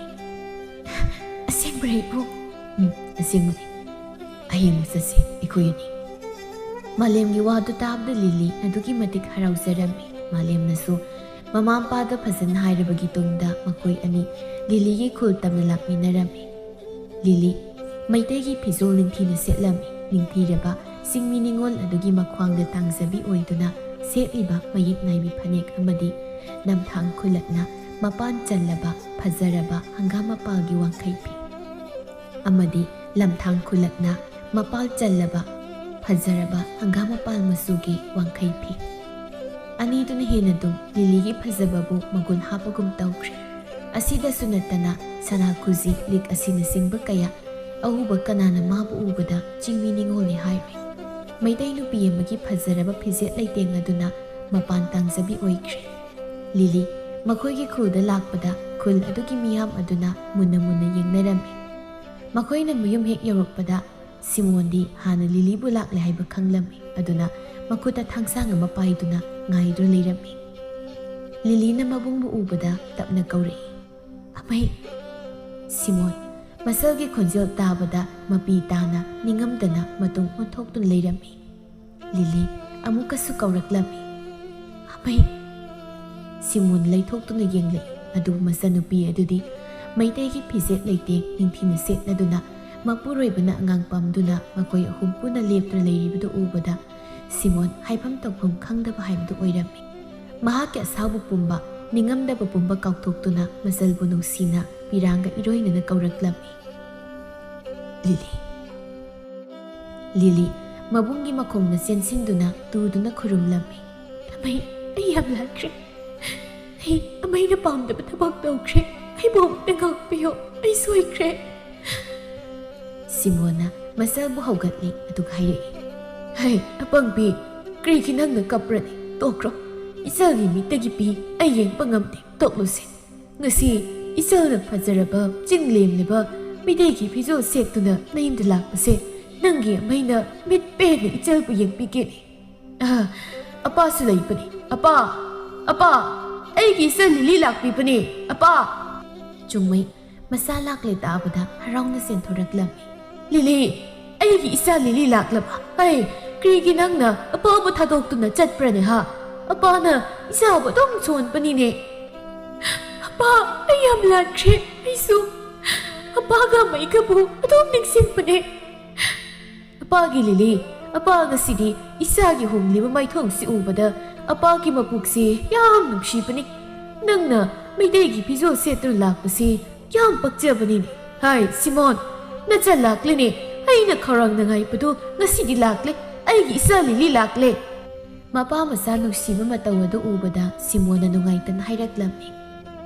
ꯑꯁꯦꯡꯕꯔ ꯏꯕꯨꯡ ꯑꯁꯦꯡꯕꯅꯤ ꯍꯌꯦꯡ ꯆꯠꯁꯤ ꯑꯩꯈꯣꯏ ꯑꯅꯤ ꯃꯥꯂꯦꯝꯒꯤ ꯋꯥꯗꯨ ꯇꯥꯕꯗ ꯂꯤꯂꯤ ꯑꯗꯨꯛꯀꯤ ꯃꯇꯤꯛ ꯍꯔꯥꯎꯖꯔꯝꯃꯤ꯫ ꯃꯥꯂꯦꯝꯅꯁꯨ ꯃꯃꯥ ꯃꯄꯥꯗ ꯐꯖꯅ ꯍꯥꯏꯔꯕꯒꯤ ꯇꯨꯡꯗ ꯃꯈꯣꯏ ꯑꯅꯤ ꯂꯤꯂꯤꯒꯤ ꯈꯨꯜ ꯇꯝꯅ ꯂꯥꯛꯃꯤꯟꯅꯔꯝꯃꯤ꯫ ꯂꯤꯂꯤ ꯃꯩꯇꯩꯒꯤ ꯐꯤꯖꯣꯜ ꯅꯤꯡꯊꯤꯅ ꯁꯦꯠꯂꯝꯃꯤ꯫ ꯅꯤꯡꯊꯤꯔꯕ ꯆꯤꯡꯃꯤ ꯅꯤꯉꯣꯜ ꯑꯗꯨꯒꯤ ꯃꯈ꯭ꯋꯥꯡꯗ ꯇꯥꯡꯖꯕꯤ ꯑꯣꯏꯗꯨꯅ ꯁꯦꯠꯂꯤꯕ ꯃꯌꯦꯛ ꯅꯥꯏꯕꯤ ꯐꯅꯦꯛ ꯑꯃꯗꯤ ꯅꯝꯊꯥꯡ ꯈꯨꯜꯂꯛꯅ ꯃꯄꯥꯟ ꯆꯜꯂꯕ ꯐꯖꯔꯕ ꯍꯪꯒꯥꯝ ꯃꯄꯥꯜꯒꯤ ꯋꯥꯡꯈꯩ ꯐꯤ ꯑꯃꯗꯤ ꯂꯝꯊꯥꯡ ꯈꯨꯜꯂꯛꯅ ꯃꯄꯥꯜ ꯆꯜꯂꯕ ꯐꯖꯔꯕ ꯍꯪꯒꯥꯝ ꯃꯄꯥꯜ ꯃꯆꯨꯒꯤ ꯋꯥꯡꯈꯩ ꯐꯤ ꯑꯅꯤꯗꯨꯅ ꯍꯦꯟꯅ ꯑꯗꯨꯝ ꯂꯤꯂꯤꯒꯤ ꯐꯖꯕꯕꯨ ꯃꯒꯨꯟ ꯍꯥꯞꯄꯒꯨꯝ ꯇꯧꯈ꯭ꯔꯦ꯫ ꯑꯁꯤꯗꯁꯨ ꯅꯠꯇꯅ ꯁꯅꯥ ꯈꯨꯖꯤ ꯂꯤꯛ ꯑꯁꯤꯅꯆꯤꯡꯕ ꯀꯌꯥ ꯑꯎꯕ ꯀꯅꯥꯅ ꯃꯥꯕꯨ ꯎꯕꯗ ꯆꯤꯡꯃꯤ ꯅꯤꯉꯣꯜꯅꯤ ꯍꯥꯏꯔꯣꯏ꯫ ꯃꯩꯇꯩ ꯅꯨꯄꯤ ꯑꯃꯒꯤ ꯐꯖꯔꯕ ꯐꯤꯖꯦꯠ ꯂꯩꯇꯦꯡ ꯑꯗꯨꯅ ꯃꯄꯥꯟ ꯇꯥꯡꯖꯕꯤ ꯑꯣꯏꯈ꯭ꯔꯦ꯫ ꯂꯤꯂꯤ ꯃꯈꯣꯏꯒꯤ ꯈꯨꯜꯗ ꯂꯥꯛꯄꯗ ꯈꯨꯜ ꯑꯗꯨꯒꯤ ꯃꯤꯌꯥꯝ ꯑꯗꯨꯅ ꯃꯨꯟꯅ ꯃꯨꯟꯅ ꯌꯦꯡꯅꯔꯝꯃꯤ꯫ ꯃꯈꯣꯏꯅ ꯃꯌꯨꯝ ꯍꯦꯛ ꯌꯧꯔꯛꯄꯗ ꯁꯤꯃꯣꯟꯗꯤ ꯍꯥꯟꯅ ꯂꯤꯂꯤꯕꯨ ꯂꯥꯛꯂꯦ ꯍꯥꯏꯕ ꯈꯪꯂꯝꯃꯤ꯫ ꯑꯗꯨꯅ ꯃꯈꯨꯠꯇ ꯊꯥꯡꯁꯥꯡ ꯑꯃ ꯄꯥꯏꯗꯨꯅ ꯉꯥꯏꯗꯨꯅ ꯂꯩꯔꯝꯃꯤ꯫ ꯂꯤꯂꯤꯅ ꯃꯕꯨꯡꯕꯨ ꯎꯕꯗ ꯇꯞꯅ ꯀꯧꯔꯛꯏ, "ꯑꯃꯩ!" ꯁꯤꯃꯣꯟ ꯃꯁꯜꯒꯤ ꯈꯣꯟꯖꯦꯜ ꯇꯥꯕꯗ ꯃꯄꯤ ꯇꯥꯅ ꯅꯤꯡꯉꯝꯗꯅ ꯃꯇꯨꯡ ꯑꯣꯟꯊꯣꯛꯇꯨꯅ ꯂꯩꯔꯝꯃꯤ꯫ ꯂꯤꯂꯤ ꯑꯃꯨꯛꯀꯁꯨ ꯀꯧꯔꯛꯂꯝꯃꯤ, "ꯑꯃꯩ!" ꯁꯤꯃꯣꯟ ꯂꯩꯊꯣꯛꯇꯨꯅ ꯌꯦꯡꯂꯛꯏ꯫ ꯑꯗꯨꯕꯨ ꯃꯆꯟꯅꯨꯄꯤ ꯑꯗꯨꯗꯤ ꯃꯩꯇꯩꯒꯤ ꯐꯤꯖꯦꯠ ꯂꯩꯇꯦꯡ ꯅꯤꯡꯊꯤꯅ ꯁꯦꯠꯂꯗꯨꯅ ꯃꯄꯨꯔꯣꯏꯕꯅ ꯑꯉꯥꯡ ꯄꯝꯗꯨꯅ ꯃꯈꯣꯏ ꯑꯍꯨꯝ ꯄꯨꯟꯅ ꯂꯦꯞꯇꯨꯅ ꯂꯩꯔꯤꯕꯗꯨ ꯎꯕꯗ ꯁꯤꯃꯣꯟ ꯍꯥꯏꯐꯝ ꯇꯧꯐꯝ ꯈꯪꯗꯕ ꯍꯥꯏꯕꯗꯨ ꯑꯣꯏꯔꯝꯃꯤ꯫ ꯃꯍꯥꯛꯀꯤ ꯑꯁꯥꯎꯕ ꯄꯨꯝꯕ ꯅꯤꯡꯉꯝꯗꯕ ꯄꯨꯝꯕ ꯀꯥꯎꯊꯣꯛꯇꯨꯅ ꯃꯆꯜꯕꯨ ꯅꯨꯡꯁꯤꯅ ꯄꯤꯔꯥꯡꯒ ꯏꯔꯣꯏꯅꯅ ꯀꯧꯔꯛꯂꯝꯃꯤ, "ꯂꯤꯂꯤ!" ꯂꯤꯂꯤ ꯃꯕꯨꯡꯒꯤ ꯃꯈꯣꯡꯗ ꯆꯦꯟꯁꯤꯟꯗꯨꯅ ꯇꯨꯗꯨꯅ ꯈꯨꯔꯨꯝꯂꯝꯃꯤ, "ꯑꯃꯩ, ꯑꯩ ꯌꯥꯝ ꯂꯥꯟꯈ꯭ꯔꯦ. ꯑꯩ ꯑꯃꯩꯅ ꯄꯥꯝꯗꯕ ꯊꯕꯛ ꯇꯧꯈ꯭ꯔꯦ. ꯑꯩꯕꯨ ꯑꯃꯨꯛꯇ ꯉꯥꯛꯄꯤꯌꯨ. ꯑꯩ ꯁꯣꯏꯈ꯭ꯔꯦ." ꯁꯤꯃꯣꯟꯅ ꯃꯆꯜꯕꯨ ꯍꯧꯒꯠꯂꯤ ꯑꯗꯨꯒ ꯍꯥꯏꯔꯛꯏ, "ꯍꯩ ꯑꯄꯪꯕꯤ, ꯀꯔꯤꯒꯤ ꯅꯪꯅ ꯀꯞꯄ꯭ꯔꯅꯤ? ꯇꯣꯛꯈ꯭ꯔꯣ. ꯏꯆꯜꯒꯤ ꯃꯤꯠꯇꯒꯤ ꯄꯤ ꯑꯩ ꯌꯦꯡꯕ ꯉꯝꯗꯦ. ꯇꯣꯛꯂꯨꯁꯦ. ꯉꯁꯤ ꯏꯆꯜꯅ ꯐꯖꯔꯕ ꯆꯤꯡ ꯂꯦꯝꯂꯕ ꯃꯤꯇꯩꯒꯤ ꯐꯤꯖꯣꯜ ꯁꯦꯠꯇꯨꯅ ꯅꯌꯨꯝꯗ ꯂꯥꯛꯄꯁꯦ ꯅꯪꯒꯤ ꯑꯃꯩꯅ ꯃꯤꯠ ꯄꯦꯟꯅ ꯏꯆꯜꯕꯨ ꯌꯦꯡꯕꯤꯒꯦꯅꯤ. ꯑꯄꯥꯁꯨ ꯂꯩꯕꯅꯤ. ꯑꯄꯥ! ꯑꯄꯥ! ꯑꯩꯒꯤ ꯏꯆꯜ ꯂꯤꯂꯤ ꯂꯥꯛꯄꯤꯕꯅꯤ. ꯑꯄꯥ!" ꯆꯨꯡꯃꯩ ꯃꯆꯥ ꯂꯥꯛꯂꯦ ꯇꯥꯕꯗ ꯍꯔꯥꯎꯅ ꯆꯦꯟꯊꯣꯔꯛꯂꯝꯃꯤ꯫ "ꯂꯤꯂꯤ! ꯑꯩꯒꯤ ꯏꯆꯥ ꯂꯤꯂꯤ ꯂꯥꯛꯂꯕ? ꯍꯩ, ꯀꯔꯤꯒꯤ ꯅꯪꯅ ꯑꯄꯥꯕꯨ ꯊꯥꯗꯣꯛꯇꯨꯅ ꯆꯠꯄ꯭ꯔꯅꯦ ꯍꯥ? ꯑꯄꯥꯅ ꯏꯆꯥꯕꯨ ꯑꯗꯨꯝ ꯁꯣꯟꯕꯅꯤꯅꯦ." "ꯑꯄꯥ, ꯑꯩ ꯌꯥꯝ ꯂꯥꯟꯈ꯭ꯔꯦ. ꯑꯩꯁꯨ ꯑꯄꯥꯒ ꯑꯃꯩꯒꯕꯨ ꯑꯗꯨꯝ ꯅꯤꯡꯁꯤꯡꯕꯅꯦ." "ꯑꯄꯥꯒꯤ ꯂꯤꯂꯤ, ꯑꯄꯥ ꯉꯁꯤꯗꯤ ꯏꯆꯥꯒꯤ ꯍꯣꯡꯂꯤꯕ ꯃꯥꯏꯊꯣꯡꯁꯤ ꯎꯕꯗ ꯑꯄꯥꯒꯤ ꯃꯄꯨꯛꯁꯤ ꯌꯥꯝ ꯅꯨꯡꯁꯤꯕꯅꯤ. ꯅꯪꯅ ꯃꯩꯇꯩꯒꯤ ꯐꯤꯖꯣꯜ ꯁꯦꯠꯇꯨꯅ ꯂꯥꯛꯄꯁꯤ ꯌꯥꯝ ꯄꯛꯆꯕꯅꯤꯅꯦ. ꯍꯥꯏ ꯁꯤꯃꯣꯟ, ꯅꯆꯜ ꯂꯥꯛꯂꯦꯅꯦ. ꯑꯩꯅ ꯈꯧꯔꯥꯡꯅ ꯉꯥꯏꯕꯗꯨ ꯉꯁꯤꯗꯤ ꯂꯥꯛꯂꯦ. ꯑꯩꯒꯤ ꯏꯆꯥ ꯂꯤꯂꯤ ꯂꯥꯛꯂꯦ." ꯃꯄꯥ ꯃꯆꯥ ꯅꯨꯡꯁꯤꯕ ꯃꯇꯧ ꯑꯗꯨ ꯎꯕꯗ ꯁꯤꯃꯣꯟꯅ ꯅꯨꯡꯉꯥꯏꯇꯅ ꯍꯥꯏꯔꯛꯂꯝꯃꯤ,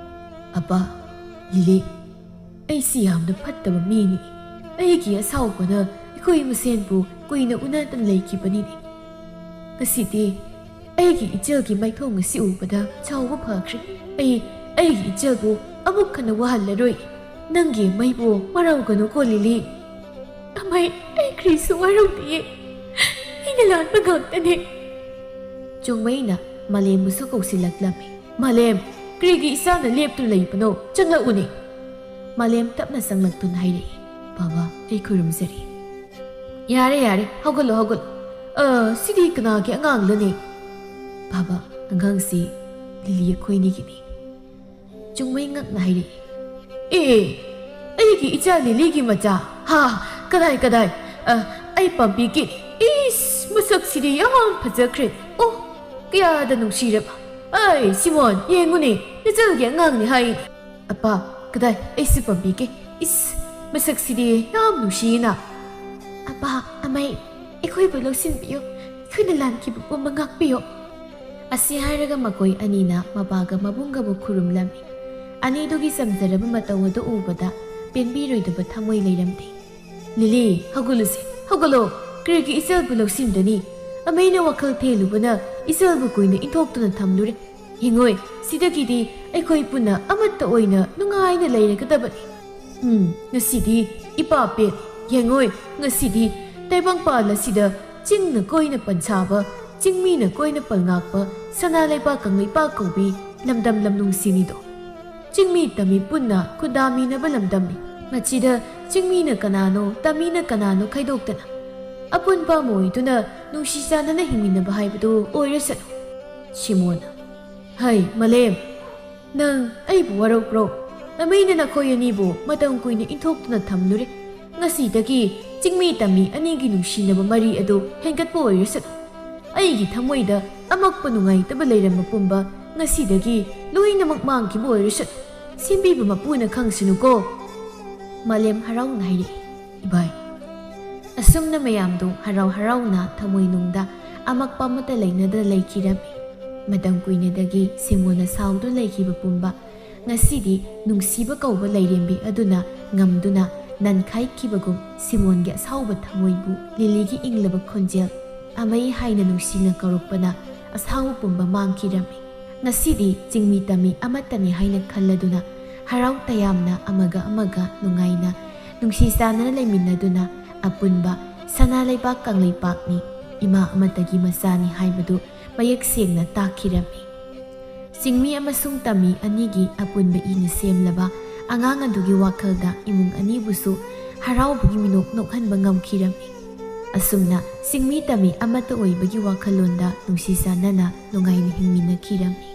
"ꯑꯄꯥ, ꯂꯤꯂꯤ, ꯑꯩꯁꯤ ꯌꯥꯝꯅ ꯐꯠꯇꯕ ꯃꯤꯅꯤ. ꯑꯩꯒꯤ ꯑꯁꯥꯎꯕꯅ ꯑꯩꯈꯣꯏ ꯃꯁꯦꯟꯕꯨ ꯀꯨꯏꯅ ꯎꯅꯗꯅ ꯂꯩꯈꯤꯕꯅꯤꯅꯦ. ꯉꯁꯤꯗꯤ ꯑꯩꯒꯤ ꯏꯆꯜꯒꯤ ꯃꯥꯏꯊꯣꯡ ꯑꯁꯤ ꯎꯕꯗ ꯆꯥꯎꯕ ꯐꯈ꯭ꯔꯦ. ꯑꯩꯒꯤ ꯏꯆꯜꯕꯨ ꯑꯃꯨꯛ ꯍꯟꯅ ꯋꯥꯍꯜꯂꯔꯣꯏ. ꯅꯪꯒꯤ ꯑꯃꯩꯕꯨ ꯋꯥꯔꯧꯒꯅꯨꯀꯣ ꯂꯤꯂꯤ." "ꯑꯃꯩ, ꯑꯩ ꯀꯔꯤꯁꯨ ꯋꯥꯔꯧꯗꯤꯌꯦ. ꯑꯩꯅ ꯂꯥꯟꯕ ꯉꯥꯛꯇꯅꯦ." ꯆꯨꯡꯃꯩꯅ ꯃꯥꯂꯦꯝꯕꯨꯁꯨ ꯀꯧꯁꯤꯜꯂꯛꯂꯝꯃꯤ꯫ "ꯃꯥꯂꯦꯝ, ꯀꯔꯤꯒꯤ ꯏꯆꯥꯅ ꯂꯦꯞꯇꯨꯅ ꯂꯩꯕꯅꯣ? ꯆꯪꯂꯛꯎꯅꯦ." ꯃꯥꯂꯦꯝ ꯇꯞꯅ ꯆꯪꯂꯛꯇꯨꯅ ꯍꯥꯏꯔꯛꯏ, "ꯕꯥꯕꯥ, ꯑꯩ ꯈꯨꯔꯨꯝꯖꯔꯤ." "ꯌꯥꯔꯦ ꯌꯥꯔꯦ, ꯍꯧꯒꯠꯂꯣ ꯍꯧꯒꯠꯂꯣ. ꯁꯤꯗꯤ ꯀꯅꯥꯒꯤ ꯑꯉꯥꯡꯂꯅꯦ?" "ꯕꯥꯕꯥ, ꯑꯉꯥꯡꯁꯤ ꯂꯤꯂꯤ ꯑꯩꯈꯣꯏꯅꯤꯒꯤꯅꯤ." ꯆꯨꯡꯃꯩ ꯉꯛꯅ ꯍꯥꯏꯔꯛꯏ, "ꯑꯩꯒꯤ ꯏꯆꯥ ꯂꯤꯂꯤꯒꯤ ꯃꯆꯥ? ꯍꯥ, ꯀꯗꯥꯏ ꯀꯗꯥꯏ? ꯑꯩ ꯄꯥꯝꯕꯤꯒꯦ. ꯏꯁ, ꯃꯁꯛꯁꯤꯗꯤ ꯌꯥꯝ ꯐꯖꯈ꯭ꯔꯦ. ꯑꯣ, ꯀꯌꯥꯗ ꯅꯨꯡꯁꯤꯔꯕ. ꯑꯩ ꯁꯤꯃꯣꯟ, ꯌꯦꯡꯉꯨꯅꯦ, ꯅꯆꯜꯒꯤ ꯑꯉꯥꯡꯅꯤ ꯍꯥꯏꯅꯦ." "ꯑꯄꯥ, ꯀꯗꯥꯏ? ꯑꯩꯁꯨ ꯄꯥꯝꯕꯤꯒꯦ. ꯏꯁ, ꯃꯁꯛꯁꯤꯗꯤ ꯌꯥꯝ ꯅꯨꯡꯁꯤꯌꯦꯅ." "ꯑꯄꯥ, ꯑꯃꯩ, ꯑꯩꯈꯣꯏꯕꯨ ꯂꯧꯁꯤꯟꯕꯤꯌꯨ. ꯑꯩꯈꯣꯏꯅ ꯂꯥꯟꯈꯤꯕ ꯄꯨꯝꯕ ꯉꯥꯛꯄꯤꯌꯨ." ꯑꯁꯤ ꯍꯥꯏꯔꯒ ꯃꯈꯣꯏ ꯑꯅꯤꯅ ꯃꯄꯥꯒ ꯃꯕꯨꯡꯒꯕꯨ ꯈꯨꯔꯨꯝꯂꯝꯃꯤ꯫ ꯑꯅꯤꯗꯨꯒꯤ ꯆꯝꯖꯔꯕ ꯃꯇꯧ ꯑꯗꯨ ꯎꯕꯗ ꯄꯦꯟꯕꯤꯔꯣꯏꯗꯕ ꯊꯃꯣꯏ ꯂꯩꯔꯝꯗꯦ꯫ "ꯂꯤꯂꯤ, ꯍꯧꯒꯠꯂꯨꯁꯦ. ꯍꯧꯒꯠꯂꯣ. ꯀꯔꯤꯒꯤ ꯏꯆꯜꯕꯨ ꯂꯧꯁꯤꯟꯗꯅꯤ? ꯑꯃꯩꯅ ꯋꯥꯈꯜ ꯊꯦꯜꯂꯨꯕꯅ ꯏꯆꯜꯕꯨ ꯀꯨꯏꯅ ꯏꯟꯊꯣꯛꯇꯨꯅ ꯊꯝꯂꯨꯔꯦ. ꯌꯦꯡꯉꯣꯏ, ꯁꯤꯗꯒꯤꯗꯤ ꯑꯩꯈꯣꯏ ꯄꯨꯟꯅ ꯑꯃꯠꯇ ꯑꯣꯏꯅ ꯅꯨꯡꯉꯥꯏꯅ ꯂꯩꯔꯒꯗꯕꯅꯤ. ꯉꯁꯤꯗꯤ ꯏꯄꯥ ꯄꯦꯠ. ꯌꯦꯡꯉꯣꯏ, ꯉꯁꯤꯗꯤ ꯇꯥꯏꯕꯪꯄꯥꯜ ꯑꯁꯤꯗ ꯆꯤꯡꯅ ꯀꯣꯏꯅ ꯄꯟꯁꯥꯕ, ꯆꯤꯡꯃꯤꯅ ꯀꯣꯏꯅ ꯄꯜꯉꯥꯛꯄ ꯁꯅꯥ ꯂꯩꯕꯥꯛ ꯀꯪꯂꯩꯄꯥꯛ ꯀꯧꯕꯤ ꯂꯝꯗꯝ ꯂꯝꯅꯨꯡꯁꯤꯅꯤꯗꯣ. ꯆꯤꯡꯃꯤ ꯇꯝꯃꯤ ꯄꯨꯟꯅ ꯈꯨꯟꯗꯥꯃꯤꯟꯅꯕ ꯂꯝꯗꯝꯅꯤ. ꯃꯁꯤꯗ ꯆꯤꯡꯃꯤꯅ ꯀꯅꯥꯅꯣ, ꯇꯝꯃꯤꯅ ꯀꯅꯥꯅꯣ ꯈꯥꯏꯗꯣꯛꯇꯅ ꯑꯄꯨꯟꯕ ꯑꯃ ꯑꯣꯏꯗꯨꯅ ꯅꯨꯡꯁꯤ ꯆꯥꯟꯅꯅ ꯍꯤꯡꯃꯤꯟꯅꯕ ꯍꯥꯏꯕꯗꯨ ꯑꯣꯏꯔꯁꯅꯨ꯫ ꯁꯤꯃꯣꯟꯅ ꯍꯩ ꯃꯥꯂꯦꯝ, ꯅꯪ ꯑꯩꯕꯨ ꯋꯥꯔꯧꯕ꯭ꯔꯣ? ꯂꯃꯩꯅ ꯅꯈꯣꯏ ꯑꯅꯤꯕꯨ ꯃꯇꯝ ꯀꯨꯏꯅ ꯏꯟꯊꯣꯛꯇꯨꯅ ꯊꯝꯂꯨꯔꯦ꯫ ꯉꯁꯤꯗꯒꯤ ꯆꯤꯡꯃꯤ ꯇꯝꯃꯤ ꯑꯅꯤꯒꯤ ꯅꯨꯡꯁꯤꯅꯕ ꯃꯔꯤ ꯑꯗꯨ ꯍꯦꯟꯒꯠꯄ ꯑꯣꯏꯔꯁꯅꯨ꯫ ꯑꯩꯒꯤ ꯊꯃꯣꯏꯗ ꯑꯃꯛꯄ ꯅꯨꯡꯉꯥꯏꯇꯕ ꯂꯩꯔꯝꯕ ꯄꯨꯝꯕ ꯉꯁꯤꯗꯒꯤ ꯂꯣꯏꯅꯃꯛ ꯃꯥꯡꯈꯤꯕ ꯑꯣꯏꯔꯁꯅꯨ꯫ ꯁꯦꯝꯕꯤꯕ ꯃꯄꯨꯅ ꯈꯪꯁꯅꯨꯀꯣ꯫ ꯃꯥꯂꯦꯝ ꯍꯔꯥꯎꯅ ꯍꯥꯏꯔꯛꯏ꯫ ꯏꯕꯥꯏ꯫ ꯑꯁꯨꯝꯅ ꯃꯌꯥꯝꯗꯨ ꯍꯔꯥꯎ ꯍꯔꯥꯎꯅ ꯊꯃꯣꯏꯅꯨꯡꯗ ꯑꯃꯛꯄ ꯑꯃꯠꯇ ꯂꯩꯅꯗꯅ ꯂꯩꯈꯤꯔꯝꯃꯤ꯫ ꯃꯇꯝ ꯀꯨꯏꯅꯗꯒꯤ ꯁꯤꯃꯣꯟꯅ ꯁꯥꯎꯗꯨꯅ ꯂꯩꯈꯤꯕ ꯄꯨꯝꯕ ꯉꯁꯤꯗꯤ ꯅꯨꯡꯁꯤꯕ ꯀꯧꯕ ꯂꯩꯔꯦꯝꯕꯤ ꯑꯗꯨꯅ ꯉꯝꯗꯨꯅ ꯅꯟꯈꯥꯏꯈꯤꯕꯒꯨꯝ ꯁꯤꯃꯣꯟꯒꯤ ꯑꯁꯥꯎꯕ ꯊꯃꯣꯏꯕꯨ ꯂꯤꯂꯤꯒꯤ ꯏꯪꯂꯕ ꯈꯣꯟꯖꯦꯜ ꯑꯃꯩ ꯍꯥꯏꯅ ꯅꯨꯡꯁꯤꯅ ꯀꯧꯔꯛꯄꯅ ꯑꯁꯥꯎꯕ ꯄꯨꯝꯕ ꯃꯥꯡꯈꯤꯔꯝꯃꯤ꯫ ꯉꯁꯤꯗꯤ ꯆꯤꯡꯃꯤ ꯇꯝꯃꯤ ꯑꯃꯠꯇꯅꯤ ꯍꯥꯏꯅ ꯈꯜꯂꯗꯨꯅ ꯍꯔꯥꯎ ꯇꯌꯥꯝꯅ ꯑꯃꯒ ꯅꯨꯡꯉꯥꯏꯅ ꯅꯨꯡꯁꯤ ꯆꯥꯟꯅꯅ ꯂꯩꯃꯤꯟꯅꯗꯨꯅ ꯑꯄꯨꯟꯕ ꯁꯅꯥ ꯂꯩꯕꯥꯛ ꯀꯪꯂꯩꯄꯥꯛꯅꯤ, ꯏꯃꯥ ꯑꯃꯠꯇꯒꯤ ꯃꯆꯥꯅꯤ ꯍꯥꯏꯕꯗꯨ ꯃꯌꯦꯛ ꯁꯦꯡꯅ ꯇꯥꯛꯈꯤꯔꯝꯃꯤ꯫ ꯆꯤꯡꯃꯤ ꯑꯃꯁꯨꯡ ꯇꯝꯃꯤ ꯑꯅꯤꯒꯤ ꯑꯄꯨꯟꯕ ꯏꯅ ꯁꯦꯝꯂꯕ ꯑꯉꯥꯡ ꯑꯗꯨꯒꯤ ꯋꯥꯈꯜꯗ ꯏꯃꯨꯡ ꯑꯅꯤꯕꯨꯁꯨ ꯍꯔꯥꯎꯕꯒꯤ ꯃꯤꯅꯣꯛ ꯅꯣꯛꯍꯟꯕ ꯉꯝꯈꯤꯔꯝꯃꯤ꯫ ꯑꯁꯨꯝꯅ ꯆꯤꯡꯃꯤ ꯇꯝꯃꯤ ꯑꯃꯠꯇ ꯑꯣꯏꯕꯒꯤ ꯋꯥꯈꯜꯂꯣꯟꯗ ꯅꯨꯡꯁꯤ ꯆꯥꯟꯅꯅ ꯅꯨꯡꯉꯥꯏꯅ ꯍꯤꯡꯃꯤꯟꯅꯈꯤꯔꯝꯃꯤ꯫